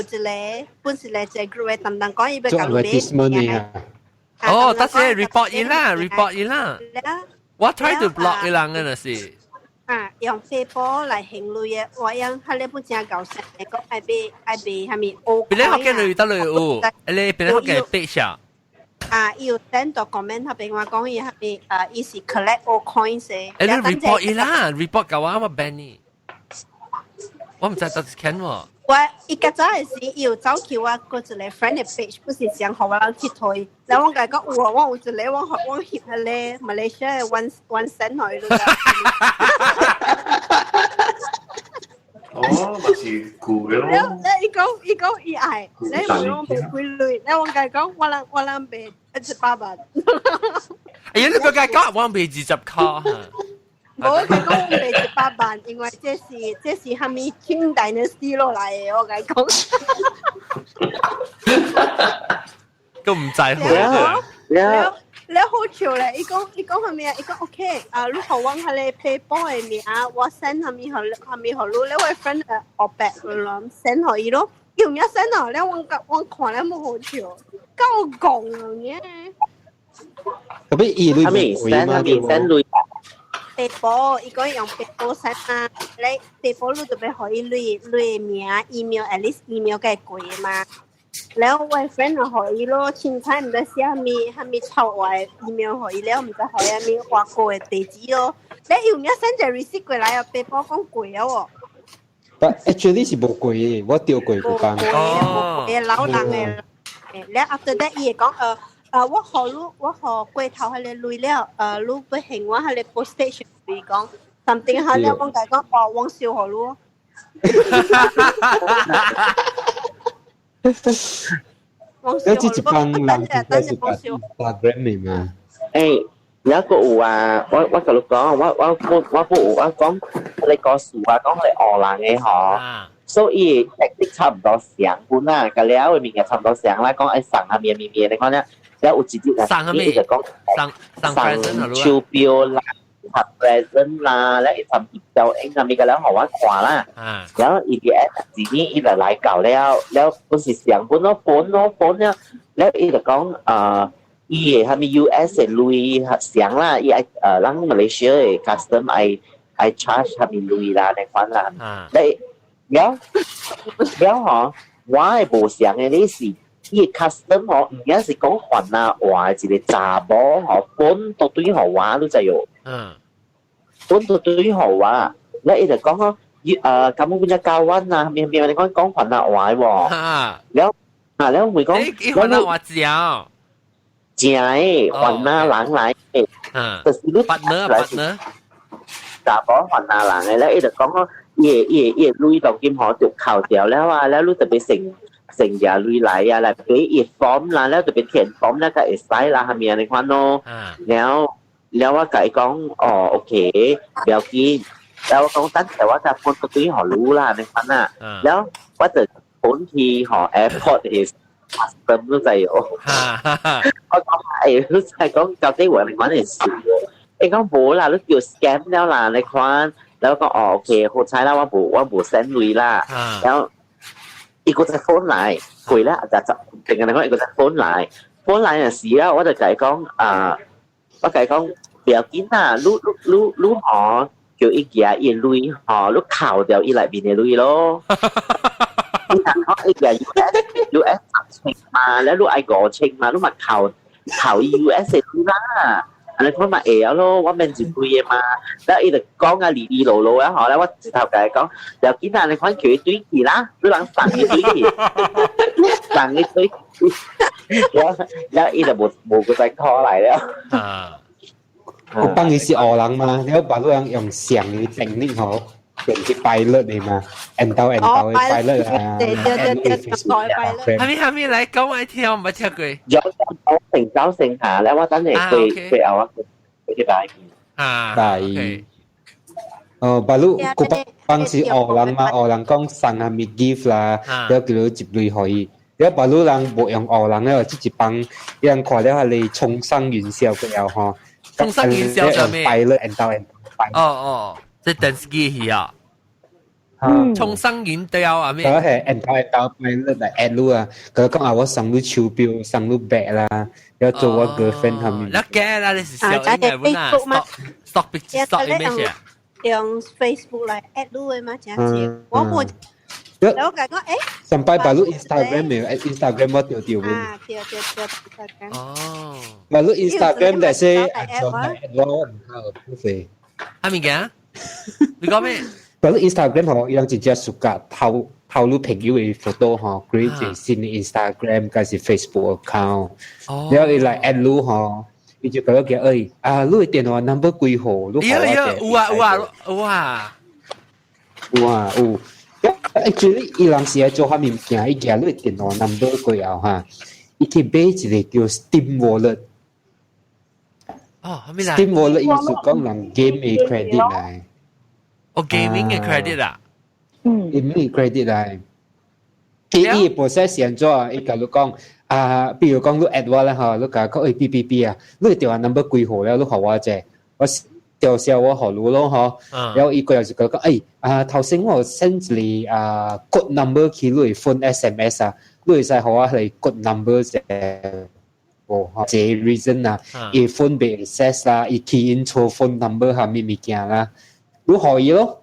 一個，本是嚟隻 group 嘅，等講伊要做 advertisement 嘅。哦，但是 report 伊啦。我 try to block 伊人嘅那是。啊，用 Facebook 嚟行類嘅，我樣佢咧本正搞成，講愛俾係咪？邊咧學見類得類有，你邊咧學見 page 啊？啊，要 send 到 comment 佢俾我講伊係咪伊是 collect all coins 嘅。你 report 伊啦 ，report 嘅話我 ban 你，我唔知到底看喎。我伊較早嘅時要走橋我個一個 friend 嘅 page，不是想學我去推，然後我講我有一個我翕下咧，馬來西亞嘅1 cent 去咯。哦，咪是舊嘅咯。伊講伊愛，你問我冇幾類，然後我講我人俾100萬。哎呀，你不該講我俾20塊。我講我俾100萬，因為這是係咪 King Dynasty 落嚟嘅，我講。都唔在乎嘅。你好笑咧！伊講係咪啊？伊講 OK，你學我係你 PayPal 嘅名啊，我 send 係咪你位 friend 學白咯 ，send 佢伊咯，用一 send 落咧，我看咧冇好笑，夠講嘅。特別伊類唔會嘛啲。PayPal，伊講用 PayPal send 啊，你 PayPal 你特別可以類名 email at least email 嘅貴嘛。แล้วไวเฟนหอยโลชินไทม์ได้เสียมีชาวไว้อีเมลหอยแล้วมันจะหอยมีว่าโกย地址咯แล้วอยู่เนี่ยเส้นจะ receive 過來啊被包講貴啊喎 But actually 是無貴嘅，我掉貴嗰間。哦，老人嘅，แล้ว after that 伊講我學過頭係你累了你不行我係你 post station 佢講 something 係แล้ว我講我笑學咯แล้วที่จะฟังหลังที่ได้สุดInstagram นี่มาแล้วก็ว่ากับลูกก้องว่าผู้ว่าก้อง你個數啊講你學人嘅嗬所以technique 差唔多成本啦咁แล้ว面嘅差唔多成啦講ไอ้สั่ง下面你講咧แล้วอุจิต啊นี่就講สั่ง招標啦ทำ present 啦และทำอีกเจ้าเองทำมีกันแล้วหอว่าขวา啦แล้วอีกแอปทีนี้อีหลายเก่าแล้วก็是成本咯本แล้วอี就講伊係咪 US 嘅類成啦伊咱馬來西亞嘅 custom 係 charge 係咪類啦你講啦แล้วหอ我係無成嘅呢是伊 custom หอ唔係是講還啊話一個查某หอ本到對หอ話都就有本到對หอ話แล้ว伊就講咯咁樣嘅教灣啊面你講還啊話喎แล้ว會講你還啊話正正誒還啊人來就是你 partner 查某還啊人嘅แล้ว伊就講咯伊累到金หอ就扣掉แล้วแล้ว你特別成日累嚟啊嚟俾อีฟอร์ม啦แล้วจะเป็นเขียนฟอร์มแล้วก็เอสไซส์啦係咪啊你講咯แล้วว่าไก่講โอเคเดี๋ยวกินแล้ว講ตั้งแต่ว่าจะพ้นตัวหอรู้啦你講啊แล้วว่าจะพ้นทีหอ airport is custom 都就有我講係都係講究竟話你講係少你講冇啦都叫 scam แล้ว啦你講แล้วก็โอเคคนใช้แล้วว่า冇 send 累啦แล้วอีก個就 phone 嚟，攰咧就定係講一個就 phone 嚟陣時咧，我就計講我計講不要緊啦，你叫伊寄伊鐳吼，你扣掉伊内面嘅鐳咯。你行開伊寄 US 10嘛，แล้ว你愛5千嘛，你咪扣伊 US 嘅鐳啦。อันนี้คนมา咯，我免一堆嘅嘛，แล้ว伊就講啊哩哩路路啊，嗬，แล้ว我直頭甲伊講，就見下你款叫伊堆去啦，你人送伊堆去，送伊堆去，แล้ว伊就冇個再 call 嚟了。我幫伊是學人嘛，แล้ว把路人用上嘅整理好，เป็นที่ไปเลิศเลยมาแอนเตาไปเลิศ對，係咪嚟講我聽，我冇聽過。有九成下，แล้ว我等你佢เอา啊，佢大ได้บาลุกู幫是學人嘛，學人講送下 meet gift 啦，แล้ว叫佢接類可以。แล้วบาลุ人冇用學人咧，即係幫人看了係你衝上雲霄嘅又嗬。衝上雲霄做咩？ไปเลยแอนเตา哦，即係電視機戲啊。衝上雲霄啊咩？佢係แอนเตาไปเลยแต่แอนรู้啊，佢講我送你手錶，送你 bag 啦，要做我 girlfriend 係咪？แล้วแก啦，你是小應該揾啊 stock picture stock image 啊？用 Facebook 嚟 at 你嘛，真係我冇。แล้วก็สัมไปบาลุ Instagram ไม่Instagram ว่าเดียวเดียวInstagram บาลุ Instagram แต่ใช่จนแอดวอนผู้เฟย์係咪嘅？你講咩？บาลุ Instagram ของยัง直接สุกัดเท่ารูปเพจยูโฟโต้ฮะ create ซิน Instagram กับสิ Facebook account แล้วอีไลน์แอดรูฮะอีจะก็แล้วแกรูป電話 number 幾號รูปเขาว่าactually 伊人是愛做啥物件，伊寄你電話 number 過後哈，伊去買一個叫 Steam Wallet。係咪啦 ？Steam Wallet 意思講人 game 嘅 credit 嚟。gaming 嘅 credit 啊？gaming 嘅 credit 嚟。伊 process 先做，伊甲你講比如講你 add 我啦嚇，你甲講B 啊，你電話 number 幾號咧？你互我者，我。笑我學路咯嗬，然後伊個又是講頭先我 send 你code number 去你 phone SMS 啊，你會使學我係 code number 啫，這 reason 啊，伊 phone 被 access 啦，伊 key in 錯 phone number 下面物件啦，你可以咯。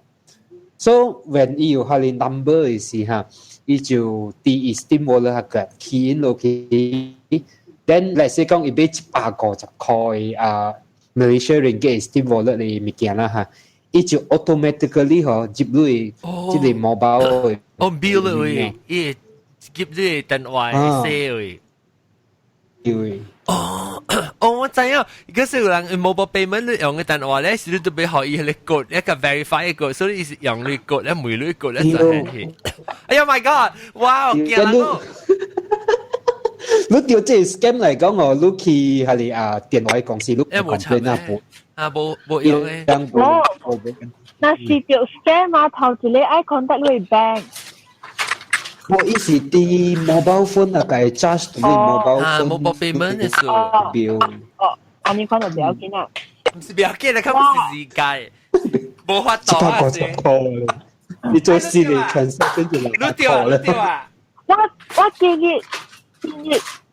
So when 伊有下你 number 嘅時候，伊就第一 Steam Wallet 下個 key in 落去 ，then let's say 講伊俾150塊Malaysia ringgit Steam Wallet 嘅物件啦嚇，伊就 automatically 嗬接你即係 mobile bill 嚟，伊接你電話嘅嚟。我知啊，嗰時有人 mobile payment 用嘅電話咧，是你都俾可以你กด一個 verify 嘅 所以用你กด咧，每你กด咧就係。哎呀 my god！ 哇，驚啦！你掉即係 scam 嚟講，你去係你電話公司，你complain冇用嘅。那是掉 scam 頭一個愛 contact 你 bank。我意思啲 mobile phone 係 charge 你 mobile phone。mobile payment 嘅時候。安尼款就不要緊啦。唔是不要緊啦，佢唔是世界，冇法度啊先。你做事嚟 transaction 就你掉啦。我建議。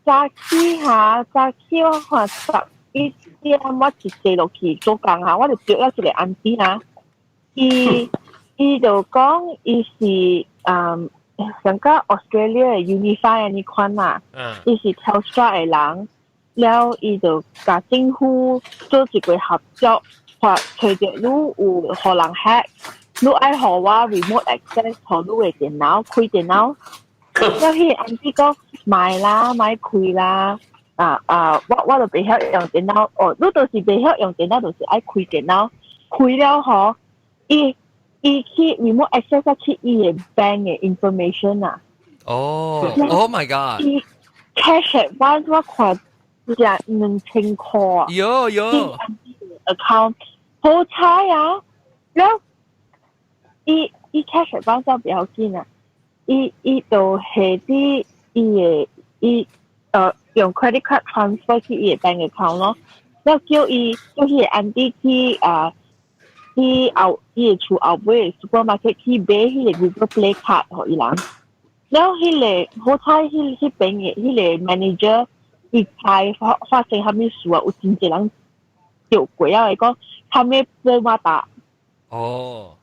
早起我看11點，我一坐落去做工下，我就接咗一個案子啊。伊就講伊是上個 Australia 嘅 Unify 呢款啊，伊是 Telstra 嘅人，แล้ว伊就甲政府做一個合作，話隨着你有互人 hack， 你愛互我 remote access 互你嘅電腦開電腦。แล้วที่อันที่ก็買啦買開啦我就俾曉用電腦你到時俾曉用電腦就是愛開電腦開了嗬伊去 remote access 去伊嘅 bank 嘅 information 啊Oh my god 伊 cash advance 我看2000塊啊有 account 好彩啊แล้ว伊 cash advance 就比較緊啊伊就係啲伊用 credit card transfer 去伊嘅 bank account 咯，แล้ว叫伊嘅安迪去去伊嘅厝後尾 supermarket 去買迄個 Google Play card 互伊人，แล้ว迄個好彩迄邊嘅迄個 manager 伊猜發生啥物事啊，有真濟人掉過啊，講他咩波馬達。哦，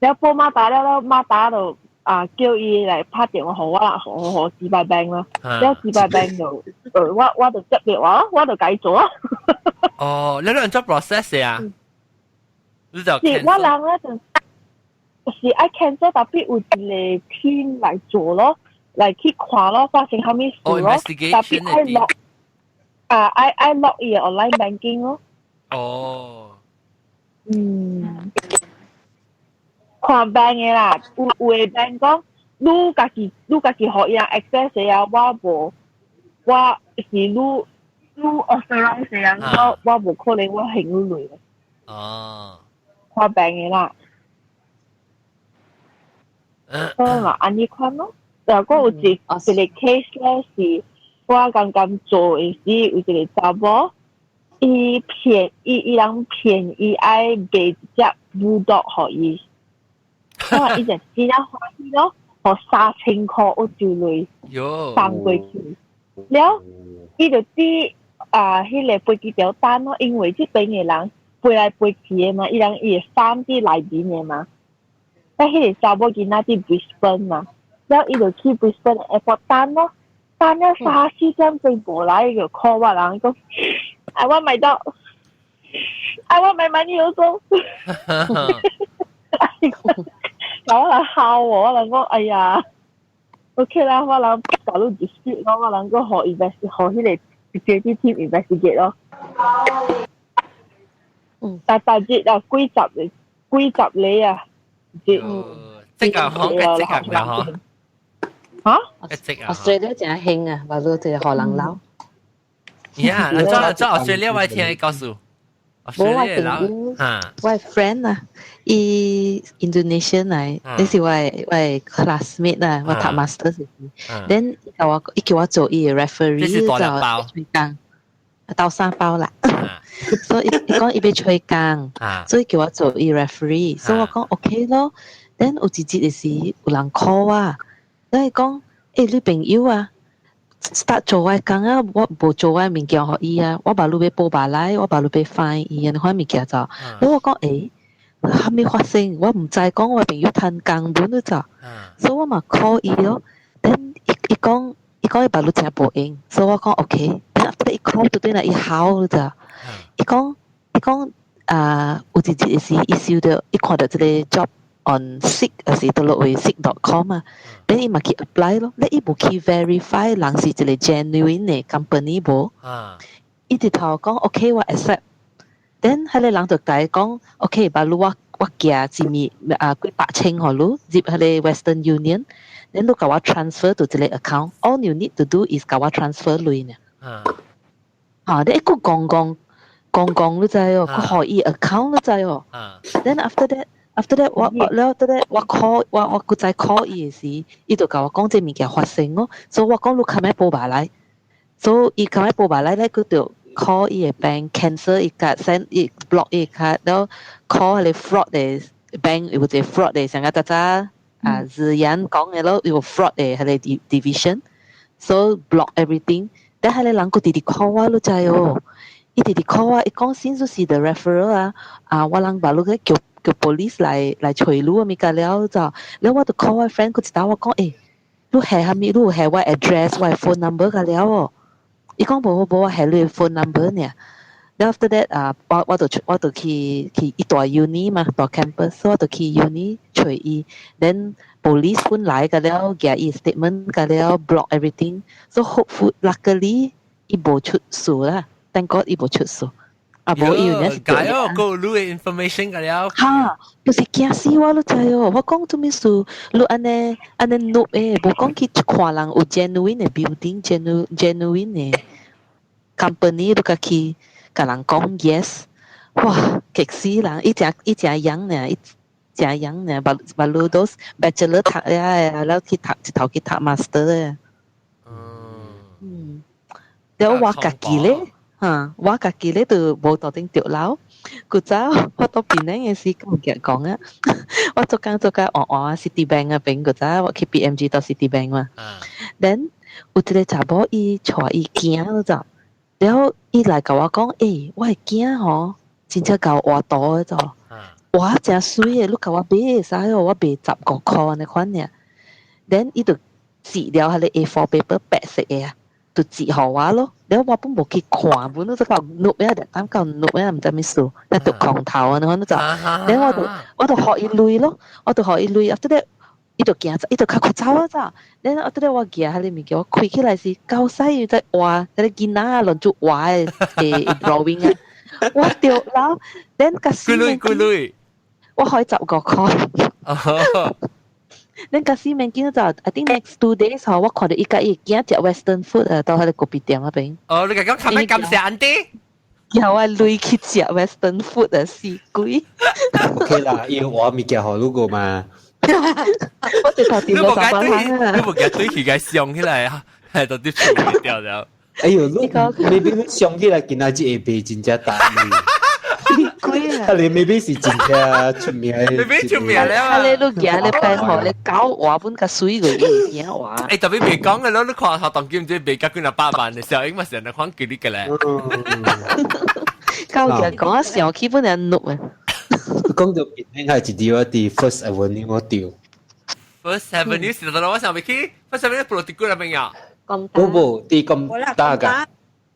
แล้วพอมาตาแล้วมาตา就叫伊嚟拍電話好啊，好自閉病啦，แล้ว自閉病就我就接電話，我就解咗。哦，你兩做 process 啊？你就 是我人咧就是I cancel，特別有一個 team 嚟做咯，嚟去看咯，發生蝦米事咯，特別I log I log 伊 online banking 咯。哦。看病嘅啦，有嘅病講，你家己學人 access 嘅啊，我是你 authorize 嘅啊，我無可能我行你累嘅。哦。看病嘅啦。所以嘛，安尼款咯。然後有一個 case 咧，是我剛剛做嘅時，有一個查某，伊人騙伊愛買一隻bulldog予伊。我話伊就真係歡喜咯，我3000塊我就嚟送過去。了，伊就知迄個飛機票單咯，因為這邊嘅人飛來飛去嘅嘛，伊人伊會翻啲內邊嘅嘛。但迄個查某囡仔喺 Brisbane 嘛，了伊就去 Brisbane airport 單咯，單咗3-4點鐘過來就 call 我人講 I want my dog， I want my money also。我人笑我人講，哎呀 ，OK 啦，我人搞到 dispute 咯，我人個學 investigate 學迄個 security team investigate 咯。但係啊，幾十厘啊，即係講嘅即係嘅嚇？Australia 真係興啊，話到就係荷蘭佬。呀，你做 Australia 我聽你告訴。Australia 佬，我 friend 啊，伊 Indonesian 嚟，你是我 classmate 啊，我讀 master 時，then 伊叫我做伊 referee 就吹工，到3包啦，所以伊講伊要吹工，所以叫我做伊 referee，所以我講 OK 咯，then 有一日嘅時有人 call 啊，你講你朋友啊。start 做我工啊，我無做我物件互伊啊，我把路要報白來，我把路要翻伊啊，款物件就，我講蝦米發生，我唔知講我朋友趁工本咗就，所以我嘛 call 伊咯，等伊講伊把路真係無用，所以我講 OK，等 after 伊 call 到對啦，伊考咗就，伊講有一日時伊收到，伊看到這個 job on Seek 還是到落去 Seek.com 啊，等伊嘛去 apply 咯，你伊無去 verify 人是一個 genuine 嘅 company 無，伊直頭講 OK 我 accept， 等迄個人就甲伊講 OK， 把路我寄一米幾百千互你，入迄個 Western Union， then 你甲我 transfer 到一個 account，all you need to do is 甲我 transfer 類呢，你一個講你知哦，佢互伊 account 你知哦，then after that 我 call 我再 call 伊嘅時，伊就甲我講這物件發生咯，所以我講你冚咪報埋來，所以伊冚咪報埋來咧，佢就 call 伊嘅 bank cancel 伊卡 send 伊 block 伊卡，然後 call 佢 fraud 嘅 bank 有隻 fraud 嘅成個早字眼講嘅咯，有 fraud 嘅佢哋 division，so block everything， 但係佢人個直直 call 我，你知哦，伊直直 call 我，伊講先就是the referral 我人把你嘅叫 police 嚟隨路咪㗎了就，แล้ว我就 call 我 friend 佢就打我講你係蝦米？你係我 address 我 phone number 㗎了喎，伊講冇我係你 phone number 呢。แล้ว after that 我就去一大 uni 嘛，大 campus， 所以我就去 uni 隨伊 ，then police 本來㗎了，寄伊 statement 㗎了 ，block everything，so hopefully luckily 伊冇出事啦 ，thank God 伊冇出事。無伊有呢是對嘅。解個路嘅 information 㗎了。嚇，就是驚死我咯，知哦！我講做咩事？你安尼錄誒，無講去看人有 genuine 嘅 building，genuine 嘅 company， 你甲去甲人講 yes， 哇，激死人！伊正樣呢，伊正樣呢，把你都 bachelor 讀呀，然後去讀一頭去讀 master 嘅。แล้ว我家己咧。我家己咧就無到頂掉樓，古早我到邊呢嘅時咁嘅講啊，我做工City Bank 啊邊古早我去 BMG 到 City Bank 嘛，then 有一個查某伊帶伊驚咗就，然後伊來甲我講，我係驚吼，真正搞活到咗就，哇，真水嘅！你甲我買啥哦？我買15塊那款呢。then 伊就折了下你 A4 paper 白色嘅啊，就折好我咯。แล้ว我本冇去看，本都就講 note 啊，但講 note 啊，唔知咩數，一讀狂頭啊，你就，แล้ว我就學伊累咯，我就學伊累，after that 伊就行，伊就較快走啊咋。then after that 我行下裡面叫我開起來是夠細在畫，喺啲囡仔輪住畫嘅drawing 啊，我掉啦，then 個師妹。我可以15塊。恁個師妹見到就 I think next 2 days 我看到伊個伊驚食 Western food 啊，到喺個 kopi 店嗰邊。哦，你講琴日咁謝人哋？有啊，累去食 Western food 啊，死鬼。OK 啦，要我物件好路個嘛。我直頭掂咗15蚊啊！你冇嘅對佢嘅上起來啊，係到啲處理掉咗。哎呦，maybe 你上起來今仔日會被真正打你。鬼啊！你 maybe 是真正出名，maybe 出名了啊！你都行你病河，你搞話本個水佢嘢話。誒，特別未講嘅咯，你看學當劍唔知未加幾多8萬嘅時候，應該成日講幾啲嘅咧。交嘅講啊，上基本係錄啊。講到邊應該係一條啲 First Avenue 嗰條。First Avenue 是到我上邊去 ，First Avenue 布羅迪古那邊呀。嗰部啲咁大㗎。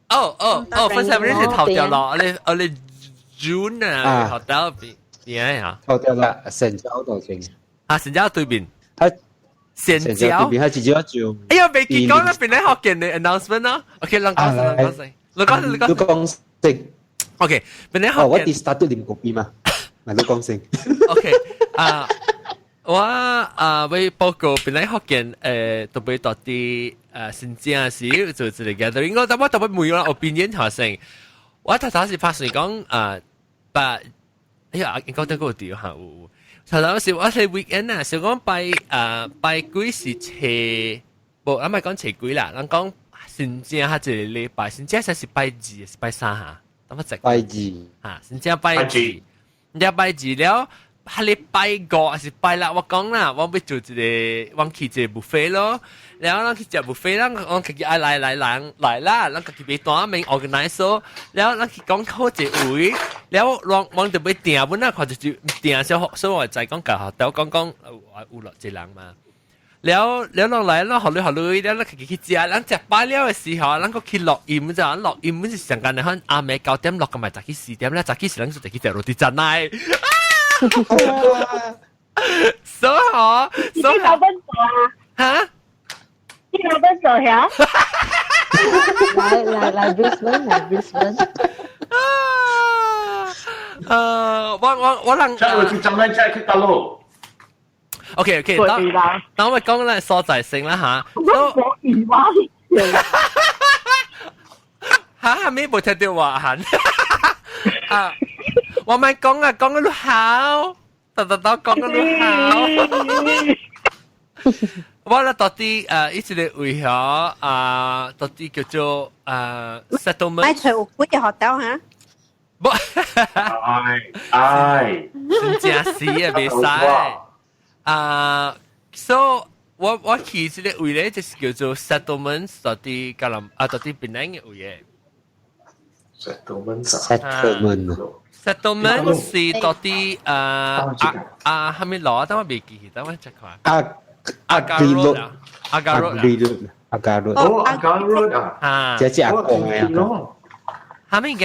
First Avenue 是頭條咯，我哋。June 啊 ，hotel 邊啊 ？hotel 啦，成交度正。啊，成交對面。成交對面係自己一張。哎呀，未見講那邊咧學見你 announcement 咯。OK，你講先。OK，邊咧學見。我哋 start 都念嗰邊嘛，咪你講先。OK，我為報告邊咧學見特別多啲新疆時做之類嘅，但係我特別每個 opinion 學生。我頭頭是拍算講哎呀，應該都嗰個調下喎。頭頭是我係 weekend 啊，想講拜幾時斜，唔係講斜幾啦，人講新正係一個禮拜，新正係拜2，是拜3嚇，咁啊直。拜2嚇，新正拜2，你拜2了，係你拜5還是拜6？我講啦，我要做一個，我去一個 buffet 咯。然後咱去食 buffet，咱自己愛來啦，咱自己買單名 organize 咯。然後咱去講好一位，然後往就要訂，本來看就訂所以我就講教學豆講有落一人嘛。然後落來，咱學你，然後咱自己去食，咱食飽了嘅時候，咱個去錄音就，錄音本是上間可能暗暝9點錄，咁咪10起4點咧，10起時咱就去食落地站來。所好，所好。嚇？你老闆做呀？來 Brisbane。我能。即係我去浸咧，即係去大陸。OK， 等我講咧所在性啦嚇。我語話嚇，係咪冇聽到話喊？我咪講啊，講得好，講得好。我咧到底一直嚟為咗到底叫做settlement。買除有幾個學校嚇？不，真正是啊，未使。so 我其實咧為咧就是叫做 settlement， 到底加林到底邊兩個位嘅 ？settlement 是到底係咪攞？等我未記，等我 check 下。Agarroad 啊，Agarroad 啊，即係阿公嘅。係咪嘅？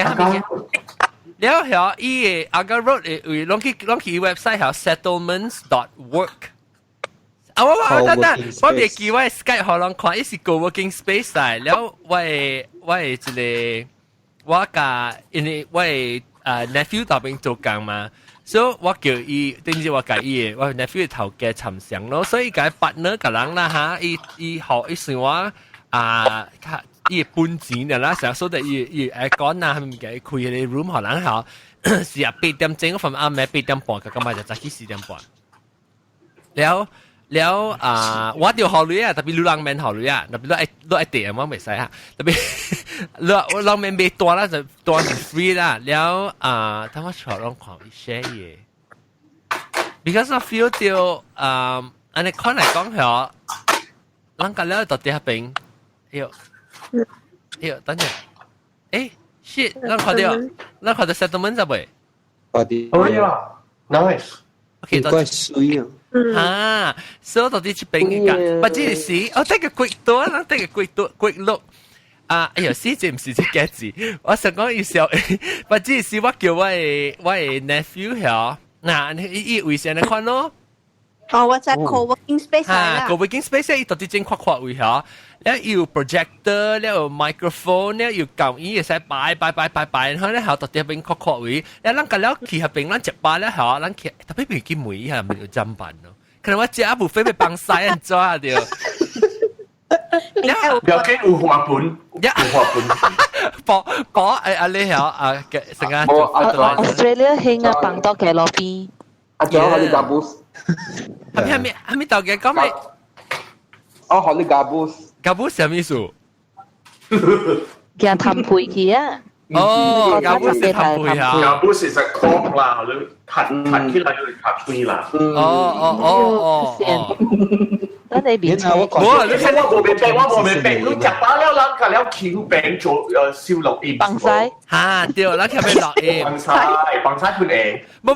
แล้วเหรออีAgarroad ลองที่เว็บไซต์เหรอ settlements.work เอาว่าเมื่อกี้ว่า Skype เขาลองขออีสิ co-working space ได้แล้วว่าจะเลยว่าว่าnephew ต่อเป็น做工嘛。所以我叫伊，等於我甲伊，我 nephew 頭家尋常咯，所以甲 partner 個人啦嚇，伊學伊算我伊搬錢的啦，成日所以伊愛講啊，佢嘅開啲 room 可能好，是啊8點鐘，份啱咩8點半，咁咪就早起4點半。แล้ว我哋考慮啊，特別流浪面考慮啊，特別都係地啊，我未使啊，特別流浪面未多啦，就多係 free 啦，แล้ว等我坐ลอง講一些嘢 ，because I feel 到อันนี้คน嚟講係，咱個了到底係邊？等陣，shit，咱看到 settlement 咋未？嗰啲。哦呀。，nice。OK，怪水啊！啊，所以到底去邊個？或者是我得個幾多，人得個幾碌。啊！哎呀，死字唔是隻夾字，我想講有時候，或者是我叫我嘅 nephew 嚇，嗱，伊為啥你看咯？哦，我在 co-working space 啦 ，co-working space 伊到底整跨位嚇，แล้ว有 projector，แล้ว有 microphone，แล้ว有เก้าอี้嘅使擺，然後咧，後到底邊跨位，แล้ว咱กันแล้วขี่下邊咱一把咧嚇，咱ขี่特別別幾梅嚇，咪有砧板咯，可能我只一部飛被幫曬人抓掉。有幾有花盆，有花盆。播誒你好啊嘅成間。Australia 興啊，放到嘅路邊。阿仲有你 gabus。係咪到嘅講咩？哦，學你 gabus。gabus 係咩意思？叫氹配佢啊。哦，gabus 係氹配啊。gabus is a cork 啦，你彈起來就彈吹啦。哦。那你邊我冇明白，你食飽了，咱佢了翹餅做燒錄音。放曬嚇，對，咱佢咪錄音。放曬佢哋。不，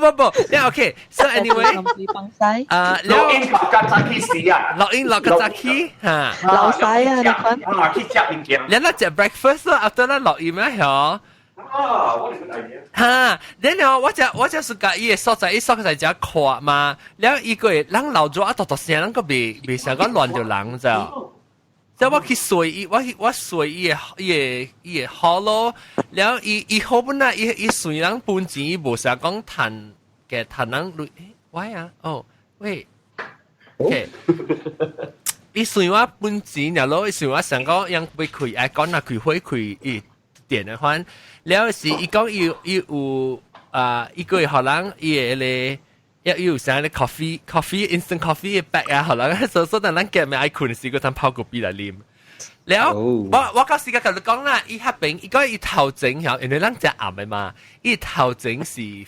你 OK。So anyway， 放曬。錄音落架早起時啊。錄音落架早起嚇。流曬啊！你看。去食物件。你嗱食 breakfast 咯，after 咱錄音啊，嗬。我哋個 idea。哈，然後我就是講伊個所在，伊所在只看嘛，然後伊個人老咗一度聲，咱個未想講亂着人咋，即我去隨伊，我隨伊個好咯，然後伊好本來伊隨人本錢，伊無想講談嘅談人類，喂啊，哦喂 ，OK， 伊隨我本錢，然後伊隨我想講讓被開愛講啊開會開伊點嘅話。แล้วสิอีก็อยู่อีก็可能伊咧要有啥咧 coffee instant coffee 嘅 bag 啊，可能所以但咱嘅咪愛困時個通泡個比來啉。แล้ว我嗰時間同你講啦，伊迄邊伊個伊頭前嚇，因為咱只暗嘅嘛，伊頭前是伊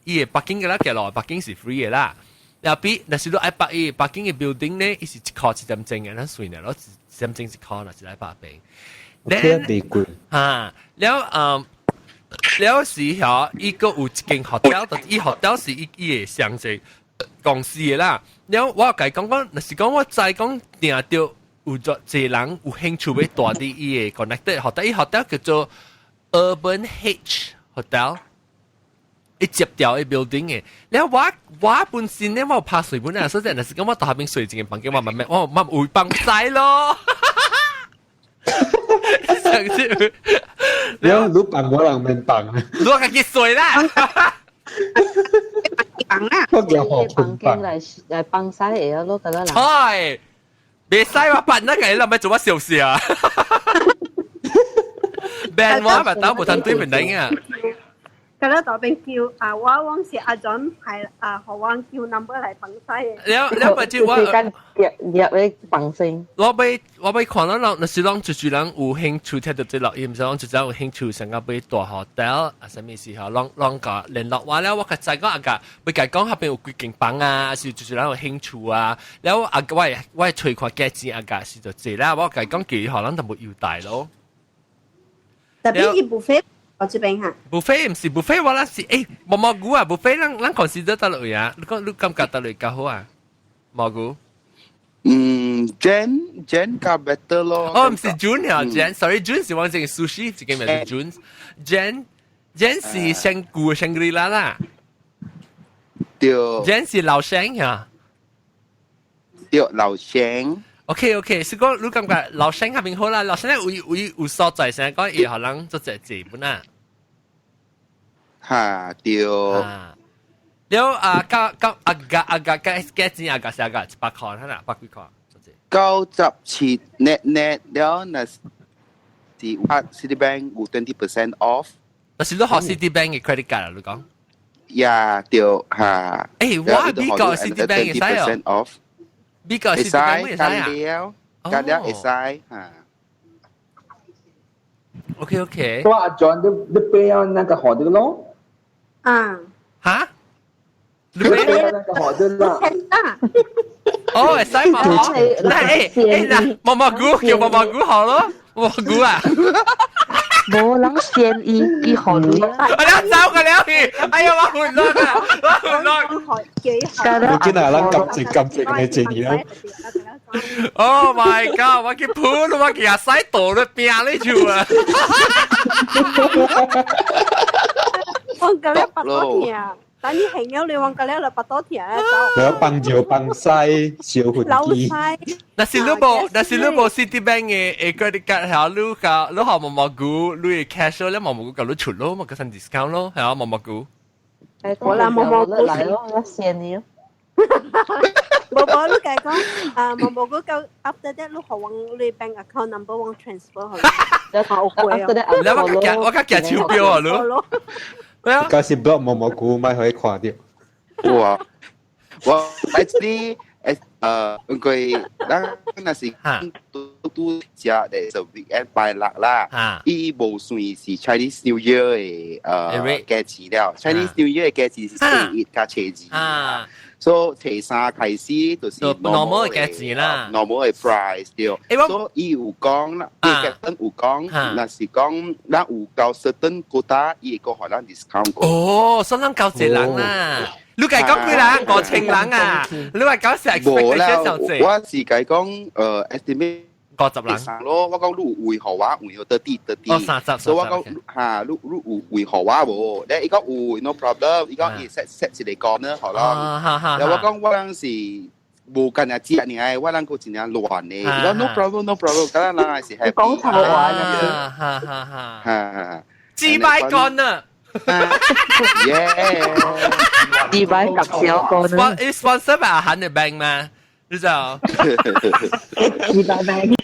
嘅北京嘅啦，嘅落北京是 free 嘅啦。然後比那時都愛北京嘅 building 咧，伊是一塊一點鐘嘅，咱算啦，攞一點鐘一塊，那是來百邊。แล้ว時候伊個有一間 hotel， 但伊 hotel 是伊嘅上濟公司嘅啦。แล้ว我甲伊講，若是講我知講定到有咗濟人有興趣要住啲伊嘅 connected hotel， 伊 hotel 叫做 Urban H Hotel， 伊接掉嘅 building 嘅。แล้ว我本身咧我拍水本啊，所以若是講我到下邊睡一間房間，我會幫曬咯。上次。แล้วรู้ปังว่าหลังเป็นปังรู้กันกี่สวย啦พวกเกี่ยวหอบคุณปัง嚟幫曬嚟咯，覺得啦。係，別使話笨得嘅，你咪做乜小事啊？band 話咪打部攤對面頂啊！咁咧就邊叫啊，我往時阿 John 係何往叫 number 嚟幫曬嘅。แล้ว咪就我入去幫聲。我被看到那是講就人有興趣聽到這錄音，就講就有興趣想要被大 hotel 啊，什麼時候啷個聯絡我咧，我個再講阿個，被佢講下邊有幾間房啊，是就人有興趣啊，แล้ว阿個我隨看價錢阿個是就這啦，我佢講幾可能就冇要大咯。特別伊buffet。我這邊嚇buffet 唔是 buffet， 我啦是蘑菇啊 buffet， 咱 consider 得落去啊，你感覺得落較好啊，蘑菇。Jen 較 better 咯。哦，唔是 June 啊 ，Jen，sorry June 是我整 sushi， 自己咪係 June，Jen 是香菇香格里拉啦。對。Jen 是老鄉啊。對，老鄉。OK， 是講你感覺老鄉嗰邊好啦，老鄉咧有所在，成日講伊可能做隻字本啊。嚇，對。แล้วอากาแก้จีอากาเสียกาจะปักคอนขนาดปักวิคอ97 net แล้วนะสิว่า Citibank 有 20% off 但是都學 Citibank 嘅 credit card 啊你講呀對嚇哇邊個 Citibank 嘅使啊邊個 Citibank 嘅使啊間了會使嚇 OK 所以阿 John 你背要那個好的咯嚇你背要那個好的啦哦會使嘛嗱蘑菇叫蘑菇好咯蘑菇啊冇諗善意啲學女啦。我哋走㗎了，哎呀，我混亂啊，我混亂。我見到人撳直嘅建議啦。Oh my god！ 我去鋪咯，我其實使倒咗邊呢條啊！我咁樣拔多條。但你係了你往個了拔多條咧走。แล้วปังเจียวปังไส้เชียวหุ่นดี但是你冇 Citibank 嘅 credit card 係啊，你學毛毛股，你 cash 咧毛毛股夠你出咯，咪嗰陣 discount 咯，係啊毛毛股。好啦，毛毛股嚟咯，我謝你咯。毛毛你計講毛毛股夠 after that 你學往你 bank account number 往 transfer 去。有好貴啊！你我家夾超標啊，你。ก็สิบล็อกมอมกูไม่ให้ขวาเดียว我 actually 佢那是都只就 weekend 拜六啦，伊無算是 Chinese New Year 嘅假期了 ，Chinese New Year 嘅假期是星期一加星期二，所以星期三開始就是 normal 嘅假期啦 ，normal 嘅 price 對，所以伊有講啦，伊嘅等有講，那是講咱有到 certain quota，伊個可能 discount 過。哦，所以咱夠濟人啦。你計講幾人？5,000人啊！你話搞成 expectation 就濟。我是計講estimate 50人。咯，我講你會學話會有30。哦，30。所以我講嚇，你會學話無？你伊講會 no problem，伊講伊 set 一個講呢，好咯。然後我講我當時無間日節呢，我當個盡量亂呢。伊講 no problem，咁樣啦，是係講錯話嘅。嚇，自擺講啊！自擺及小講啊！sponsor by 阿韓嘅 bank 嗎？你知道？自擺 bank。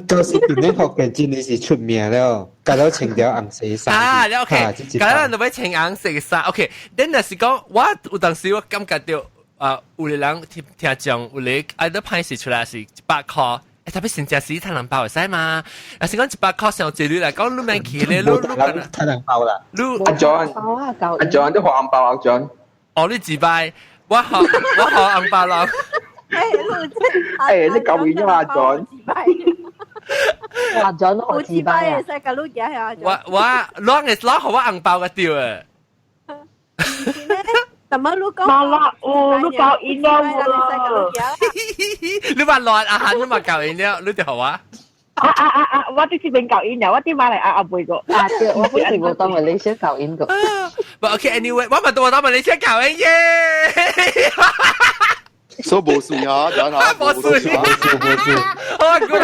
舊時邊啲學嘅真係是出名了，搞到穿條紅色衫。啊，你 OK，搞到人都要穿紅色衫。OK，then 就是講，我有當時我感覺到有個人聽講，有個愛得歹勢出來是100塊。特別成隻屎太能包會使嘛？有時講100塊上這裡嚟講，你咪企咧，你太能包啦。阿 John 都學紅包啊 John。哦，你自擺，我學紅包啦。誒，你舊年啫嘛阿 John。阿 John 都學自擺啊。我攞嘅攞學我紅包嘅掉啊。怎麼錄講？麻辣哦，你搞飲料喎。你話落阿漢都嘛搞飲料，你哋好啊？我啲是邊搞飲料，我啲馬來亞背個。對，我本是冇當馬來西亞搞飲個。But OK，anyway， 我咪當馬來西亞搞飲耶。所以冇算啊，仲有冇算。哦，good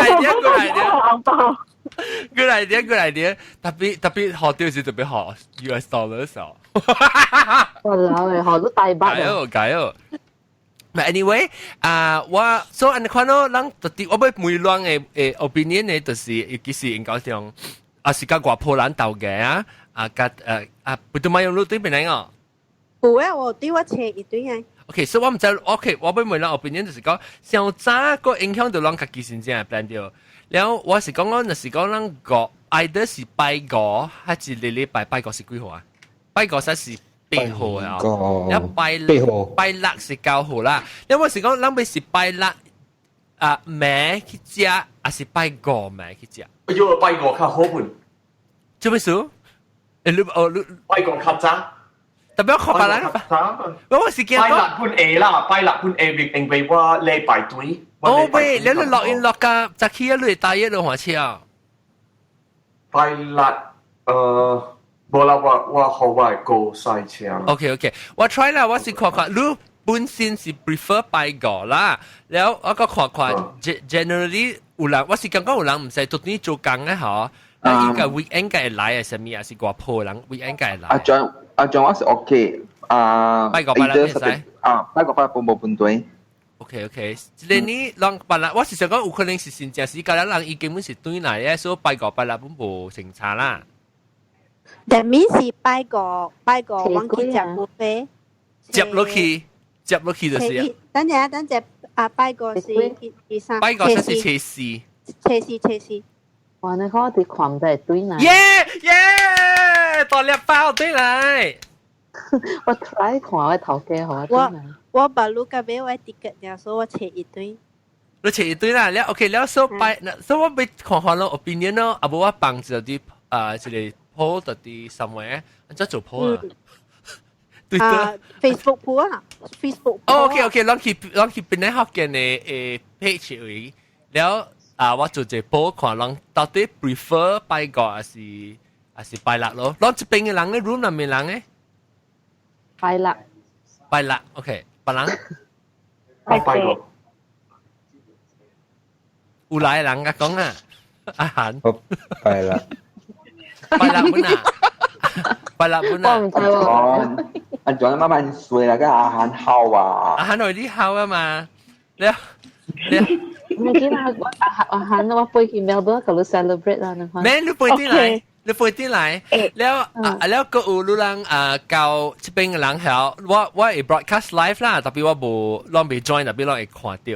idea。特別學掉是特別學 US dollars 哦。哇！學到大把。解哦。But anyway，我所以看到人特別我要每兩嘅opinion 呢，就是尤其是應該講是甲外婆人鬥嘅不都買用路對邊嚟哦？有啊，我對我車一堆啊。OK， 所以我唔知 OK， 我要每兩 opinion 就是講，上早個影響到人家己先正係 plan 掉。然後我是講我就是講人個 either 是拜五，還是禮拜拜五是幾號啊？拜五才是8號啊，然後拜六是9號啦。因為是講人咪是拜六咩去食，還是拜五咩去食？哎呦，拜五較好本。做咩事？你拜五較早。特別學法啦。我是見拜六半夜啦，拜六半夜並為我禮拜對。哦喂，你落音落㗎，就去一類大一路華車。拜六冇啦，我好壞高賽車。OK， 我 try 啦，我是看看，你本身是 prefer 拜五啦，然後我個看看 generally 有人，我是感覺有人唔使獨啲做工嘅嗬，應該 weekend 嘅來係什麼啊？是外婆人 weekend 嘅來。阿 John 我是 OK，拜五拜六唔使。拜五拜六冇半對。OK， 即係你讓拜六，我是想講有可能是真正是教人人伊根本是對來嘅，所以拜五拜六本無成差啦。That means 是拜五往去食 buffet。接落去就是啊。等陣拜五是第三。拜五才是車四。哇！你看我哋狂都係對嚟。耶！大粒包對嚟。我 try 看我頭家好啊。我把路甲俾我 ticket 了，所以我切一堆。你切一堆啦，了 OK 了，so by 所以我俾看看咯 opinion 咯，啊，我幫住啲一個 po 到啲 somewhere，即做 po 啊。Facebook 鋪啊，Facebook。OK，攞去邊啲學嘅嘅page 嚟，了我做隻 po 看，攞到底 prefer 拜個還是拜六咯？攞一邊嘅人咧 room 入面人咧，拜六，OK， 拜人，拜個。有來人嘅講啊，阿涵，拜啦，拜六本啊，拜六本啊。我唔知喎。阿 John 慢慢睡啦，跟阿涵好啊。阿涵有啲好啊嘛，你唔記得阿涵我背去 Melbourne 嗰度 celebrate 啦，你咩？你背啲嚟，你背啲嚟，แล้วก็อูรู้ลังเก่าที่เป็นหลังแถวว่าไอ้ broadcast live 啦，特別ว่า冇ลองไป join， 特別ลองไอ้看到。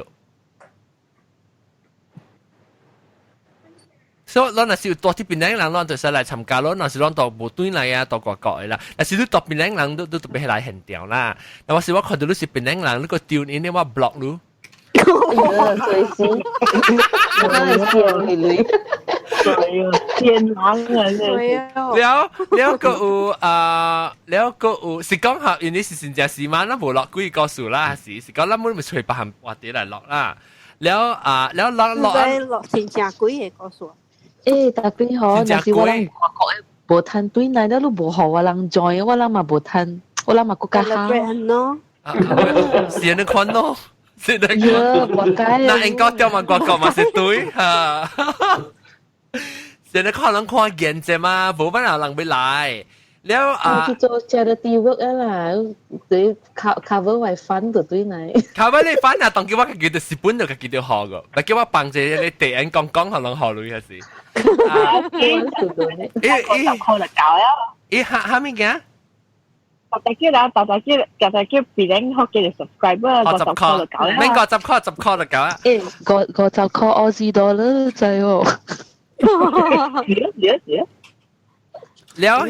所以，咱若是有多啲邊領人，咱就使來參加咯。若是咱到無端嚟啊，到國國嘅啦。若是你到邊領人都特別嚟現場啦。但我是我看到你是邊領人，你個 tune in 我 block 你。隨時，我係笑你女。天狼啊！了個有是講下，因為是真正是嘛，咱無落幾個數啦，是講咱每咪隨別行話啲嚟落啦。了落真正幾個個數。特別好，但是我諗外國嘅無攤對內咧，都無好我諗 join， 我諗嘛無攤，我諗嘛國家好。咯，是你看咯，是你看。國家。那應該掉嘛國國嘛是對嚇。是你看人看見啫嘛，無辦法人要來。了去做 charity work 啦，對 cover 為 fund 就對內。cover 你 fund 啊，當叫我叫做日本就叫做好個，咪叫我幫住你地人講可能好女係是。扣就搞啊！嚇咩嘅？大叫別人學嘅 subscriber， 個就扣就搞啦。咩個10 call 就搞啊？個就 call Aussie dollar 就係喎。了買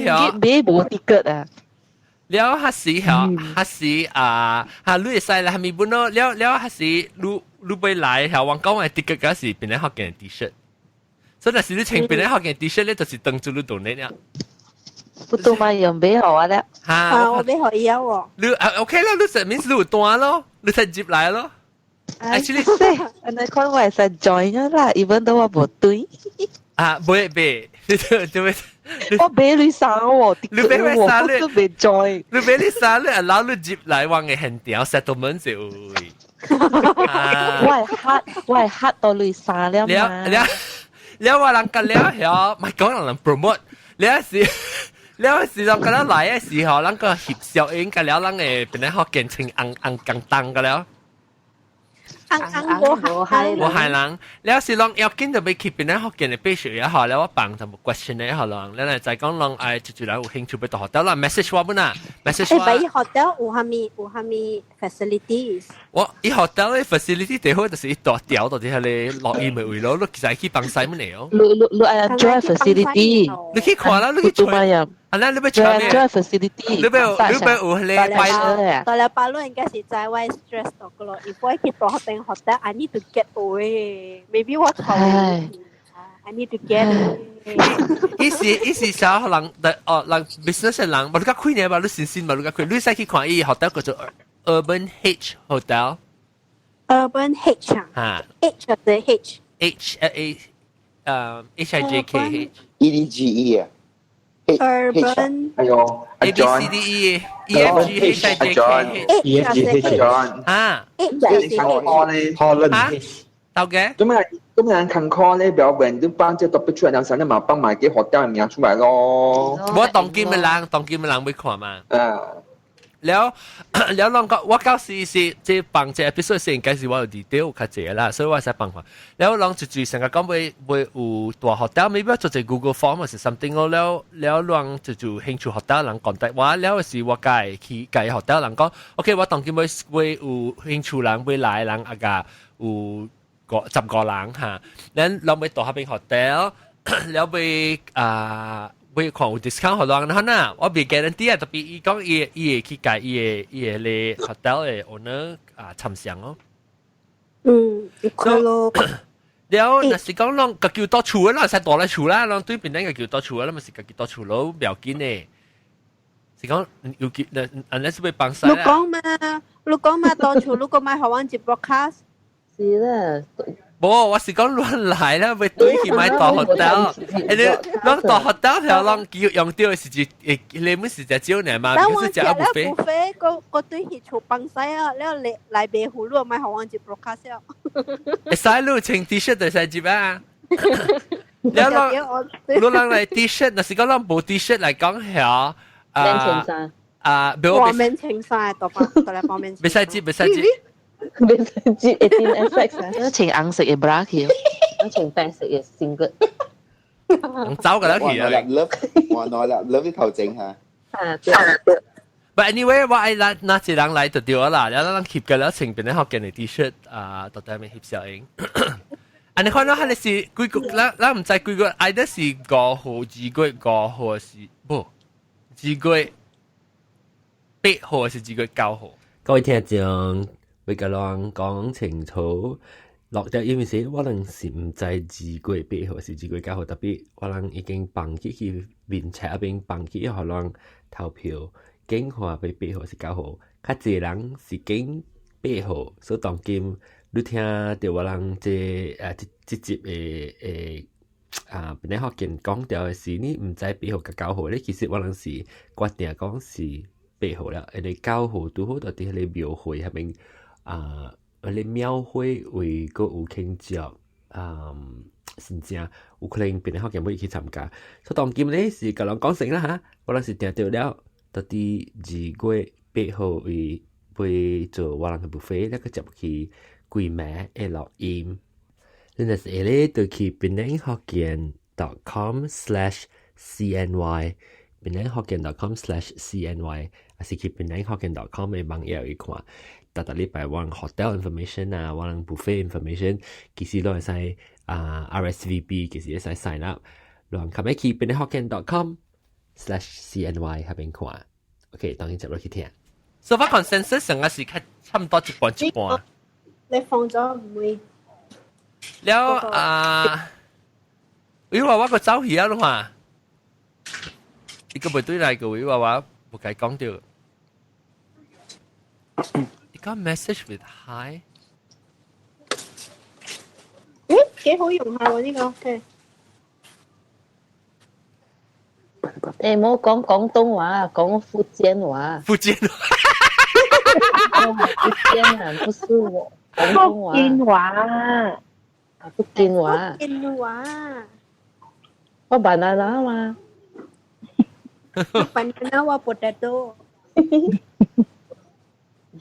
冇 ticket 啊！了還是你會使來係咪本咯？了還是你會來係王講話 ticket 嗰時變嚟學嘅 T-shirt， 所以若是你穿變嚟學嘅 T-shirt 咧，就是當做你donate咧。不多嘛，又買好啊咧。我買好以後喎。你OK 啦，你實面是你有單咯，你才接來咯。Actually，你看我係實 join 啦，even though我冇對。唔會。我俾你衫喎，你俾你衫咧，都未 join。你俾你衫咧，撈你接嚟往嘅現場 settlement 就會。我係黑到你衫了嘛。了話人講了係，咪講人 promote。了是人講來嘅時候，人個協銷應該了，人嘅變嚟學見情硬更當嘅了。我係人，了是人要見就俾佢變嚟學見嘅必須也好，了我幫就冇 question 咧，好人，你嚟就講人誒接住嚟有興趣俾到學到啦 ，message 我本啊 ，message 我。誒，俾 hotel 有蝦米 facilities？我依 hotel 嘅 facility 最好就是一大條，到底係你落 email 回咯，你其實可以幫曬乜嚟哦。你enjoy facility，你可以看啦，你可以吹。啊，那你要穿咩 facility？ 你要有你拜咯。到了拜咯，應該是在外 stress 到個咯。如果去到hotel，I need to get away. Maybe 我錯。I need to get away. 意思小人人 business 嘅人，冇你家開呢吧？你先冇你家開，你使去看依 hotel 叫做 Urban H Hotel。Urban H 啊。H 或者 HIJK。Urban， 哎呦 ，A B C D E F G H I J K H， 啊，你看 call 咧 ，Holland， 到嘅，咁樣看 call 咧，表面都幫這 topic 出來，然後嘛幫埋啲 hotel 嘅名出來咯。我當見嘅人會看嘛。แล้วลองก็ว่าเก้าสี่即係บาง隻 episode 先介紹我有 detail 較濟啦，所以我使辦法。แล้วลอง就成個講會有大 hotel， maybe 做隻 Google Form 或是 something 咯。แล้วลอง就興趣 hotel 人 contact 我，แล้ว是我去 hotel 人講 ，OK 我當見會有興趣人會來人啊個有10個人嚇，แล้วเราไปต่อ喺邊 hotel， แล้วไป會看有 discount 好多人呐，我未 guarantee 啊，特別伊講伊會去介伊個 hotel 嘅 owner 參詳哦。快咯。แล้ว那是講啷個叫多處啦，實多來處啦，啷對邊個叫多處啦，咪是個叫多處咯，唔要緊嘅。是講要見，unless 會幫晒啦。你講嘛多處，如果買學灣接 broadcast。是啦。冇，我是講亂來啦，會對去買大 hotel，誒你啷大 hotel 條啷叫用掉是指你們是隻招呢嘛？但係隻阿布菲。布菲個對去做幫晒啊，然後你來別湖路買學灣接 broadcast 啊。曬路穿 T-shirt 就曬接啊。แล้วเราลัง嚟 T-shirt 那是講啷部 T-shirt 嚟講係面青衫黃面青衫多嚟幫面。別使接，別使接。別使接18 FX 啊！我穿紅色嘅 bra 嘅，我穿白色嘅 singlet。走㗎啦，其實。我攞啦，love 啲頭整下。But anyway，我愛拿一人來就對啦，然後咱 keep 嘅了穿邊啲學嘅 T-shirt 到底咪翕相應。อันนี้คนเรา係是幾個，咱唔知幾個，愛得是5號、幾個5號是不？幾個8號是幾個9號？各位聽眾，為個人講清楚，落咗因為是我能是唔知幾個8號是幾個9號，特別我能已經放棄去面冊入邊放棄可能投票，經話俾8號是9號，較濟人是經8號，所以當今。你聽到我人即集誒本來學見講掉嘅是，你唔知8號甲9號咧，其實我人是決定講是8號啦，你9號拄好到啲你廟會下面你廟會為個有慶祝真正有可能本來學見會去參加，所以當今咧是個人講成啦嚇，我人是聽到了到啲2月8號為會做我人嘅 buffet，แล้วก็จะ去。貴名嘅錄音，你係咧就去檳城學見.com/cny， 檳城學見.com/cny， 還是去檳城學見.com 嘅網頁去看，特禮拜我 hotel information 啊，我 buffet information， 其實都係使RSVP， 其實係使 sign up， 然後咁樣去檳城學見.com/cny 下邊看 ，OK， 當然就落去聽。So far consensus 上嘅是差唔多一半一半。你放咗唔會แล้ววิวาว่าก็เจ้าเหียลงมาอีกก็ไปด้วยไรก็วิวาว่าบุกไก่กองเดียวอีกก็ message with hi 幾好用下喎呢個嘅。你唔好講廣東話，講福建話。福建話。福建人不是我。福建話，福建話，福建話，我 banana 嘛，banana 話 potato，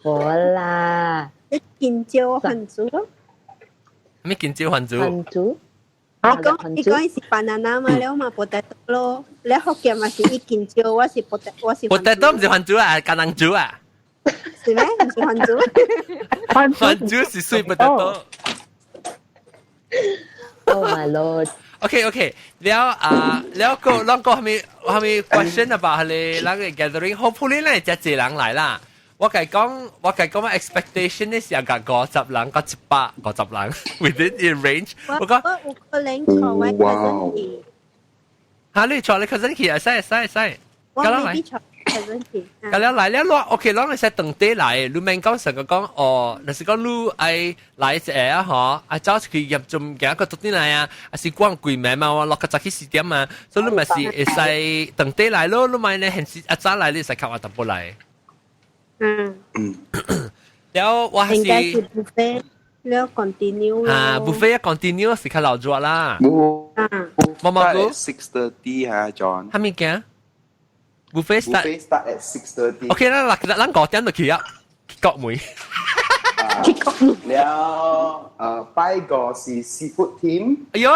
冇啦，你見招漢族咯？咩見招漢族？漢族，你講是 banana 嘛，แล้วมา potato 咯，แล้ว學嘅嘛是一見招，我是 potato 唔是漢族啊，甘南族啊。是咩？唔是漢族？漢族是水不得多。Oh my lord！ OK， แล้วก็ลองก็มี question about 你那個 gathering，hopefully 咧就幾人來啦。我講我 expectation 咧是有個50人，個150人 within the range。我講我個領坐位 cousin 去。嚇你坐你 cousin 去啊？使。我未必坐。咁樣來了，我 OK，攞你使等地來，你免講成個講哦，那是講你愛來一啊嗬，啊早去入仲幾個到啲來啊，還是逛櫃面嘛，我落個早起4點嘛，所以你咪是會使等地來咯，你咪呢現時早來你使靠我特步來。แล้ว我係應該是 buffet，แล้ว continue buffet continue 是靠老咗啦。冇冇 6:30 嚇 John。係咪嘅？buffet start at 6:30。OK 啦，咱5點就去啊，國門。แล้ว拜個是 seafood team。哎呦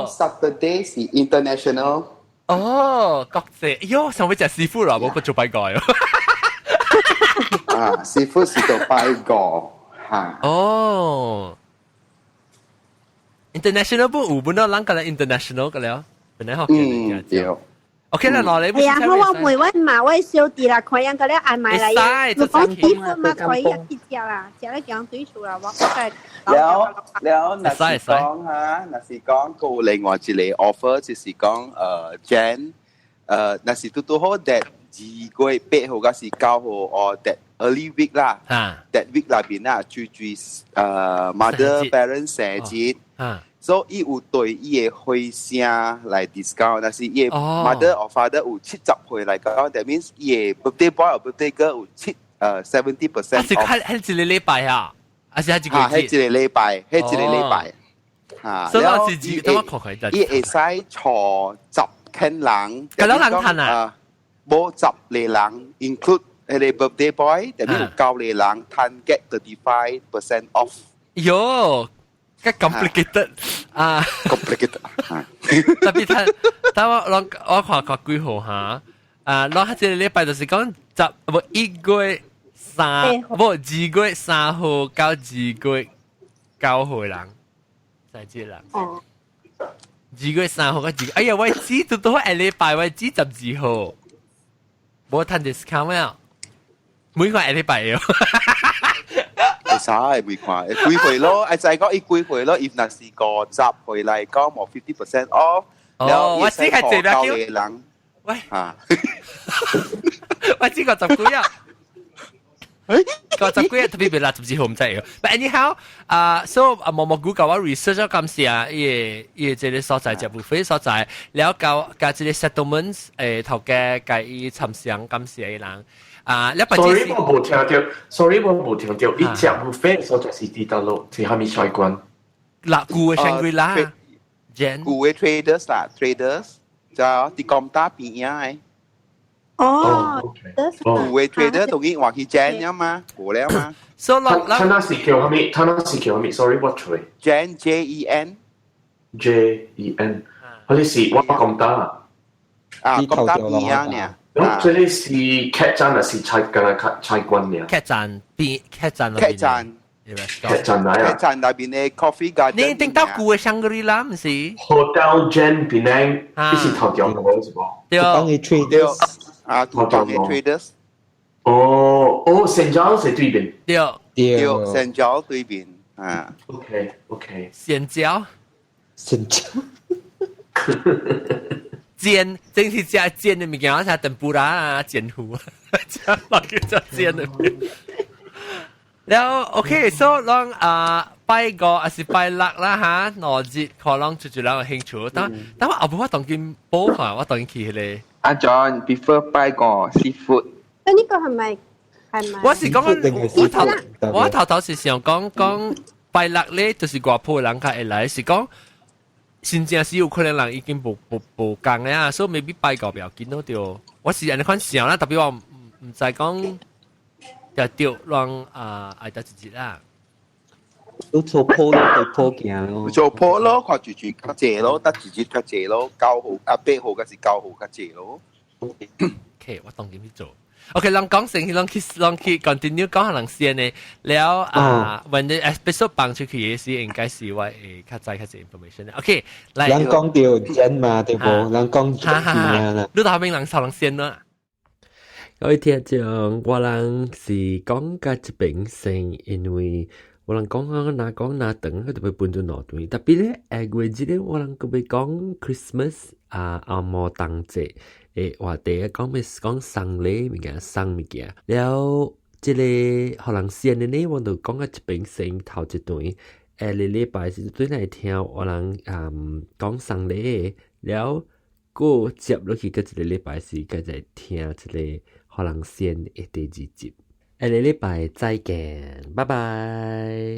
，Saturday 是 international。哦，國際，哎呦，上尾隻師傅啦，冇做拜個喲。seafood 是做拜個嚇。哦 ，international 不有本來人個嚟 international 個了，本來學嘅。OK 啦，攞你。係啊，我每位馬位小弟啦，佢樣嗰啲嗌埋嚟，如果師傅嘛，佢一啲隻啦，隻咧講對處啦，我係。แล้วนักสิกองฮะนักสิกองกู另外一個 offer 就是講Jan นักสิตัวเขาเด็ด2個8號嗰時9號or that early week 啦，that week 裏邊啊最mother parents 生日，所以有對伊個會聲來 discount，但是伊個 mother or father 有70歲來講 ，that means 伊個 birthday boy or birthday girl 有70%。啊，是係一個禮拜啊。啊是係一個係一個禮拜，係一個禮拜。嚇，然後伊會使坐10個人，幾多人攤啊？冇10個人 ，include 係個 birthday boy，但係有9個人攤 get 35% off。喲，咁 complicated 啊 ！complicated 特別我看幾號嚇？攞係一個禮拜就是講冇1個月。冇2個月3號到2個月9號人，就係人。2個月3號到2個，哎呀，我知到到下禮拜我知12號，冇攤 discount 啊，每個下禮拜要。會使每個幾回咯，就係講幾回咯。if 那是個集回嚟講冇50% off，哦，我知係這啦，人。喂，我知個10幾啊。個十幾日特別別啦，甚至乎唔知嘅。But anyhow，so 默估教我 research 咗咁時啊，依這啲所在就無非所在，了教這啲 settlements 頭嘅計以尋常咁時嘅人Sorry 我冇聽到 ，Sorry 我冇聽到，一隻無非所在是啲道路，係蝦米菜館？嗱，古嘅 Shangri-La，古嘅 traders 啦 ，traders 就啲咁大邊啊。古嘅 trader 同佢話佢 Jan 啊嘛，過了嘛。So 他那是叫蝦米 ？Sorry 我錯。Jan Jen。嗰啲是我咁大。啊，咁大邊啊呢？這裡是客棧還是菜館呢？客棧那邊嘅 coffee garden。你聽到古嘅 Shangri-La 唔是 ？Hotel Jan Penang，呢是頭條嘅是冇？對。幫你 traders。啊，土邦嘅 traders。聖焦係對邊？對，聖焦對邊啊。OK。聖焦。煎，真是食煎嘅物件，我食tempura啊，煎糊啊，食落去就煎嘅。แล้วโอเค所以ลอง拜個還是拜六啦嚇，羅節可能最主要有興趣。但我後尾我當見煲飯，我當見去咧。阿 John prefer 拜個 seafood。呢個係咪？我是講我頭是想講拜六咧，就是外鋪人較會來，是講。真正是有可能人已經無工咧，所以未必拜個唔要緊咯對。我是安尼款想啦，特別我唔知講就讓愛得自己啦。都做鋪對鋪行咯，做鋪咯，看住較濟咯，得自己較濟咯，9號8號嗰時9號較濟咯。OK， 我當點去做。OK， 人講成，人去 continue 講下人先呢。แล้วwhen the episode 放出去嘅時，應該是我較知較啲 information。OK， 嚟。人講到人嘛，對冇？人講住啦。你到後面人受人先啦。各位聽眾，我人是講甲一邊先，因為我人講哪等，佢就會搬咗挪對。特別咧，月節咧，我人佢會講 Christmas 阿摩當節。話第一講咩講生禮物件，生物件，แล้ว即個可能先嘅呢，我就講個一邊先頭一段，禮拜是對嚟聽我人講生禮，แล้ว個接落去個一個禮拜是個在聽一個可能先嘅第二集，禮拜再見，拜拜。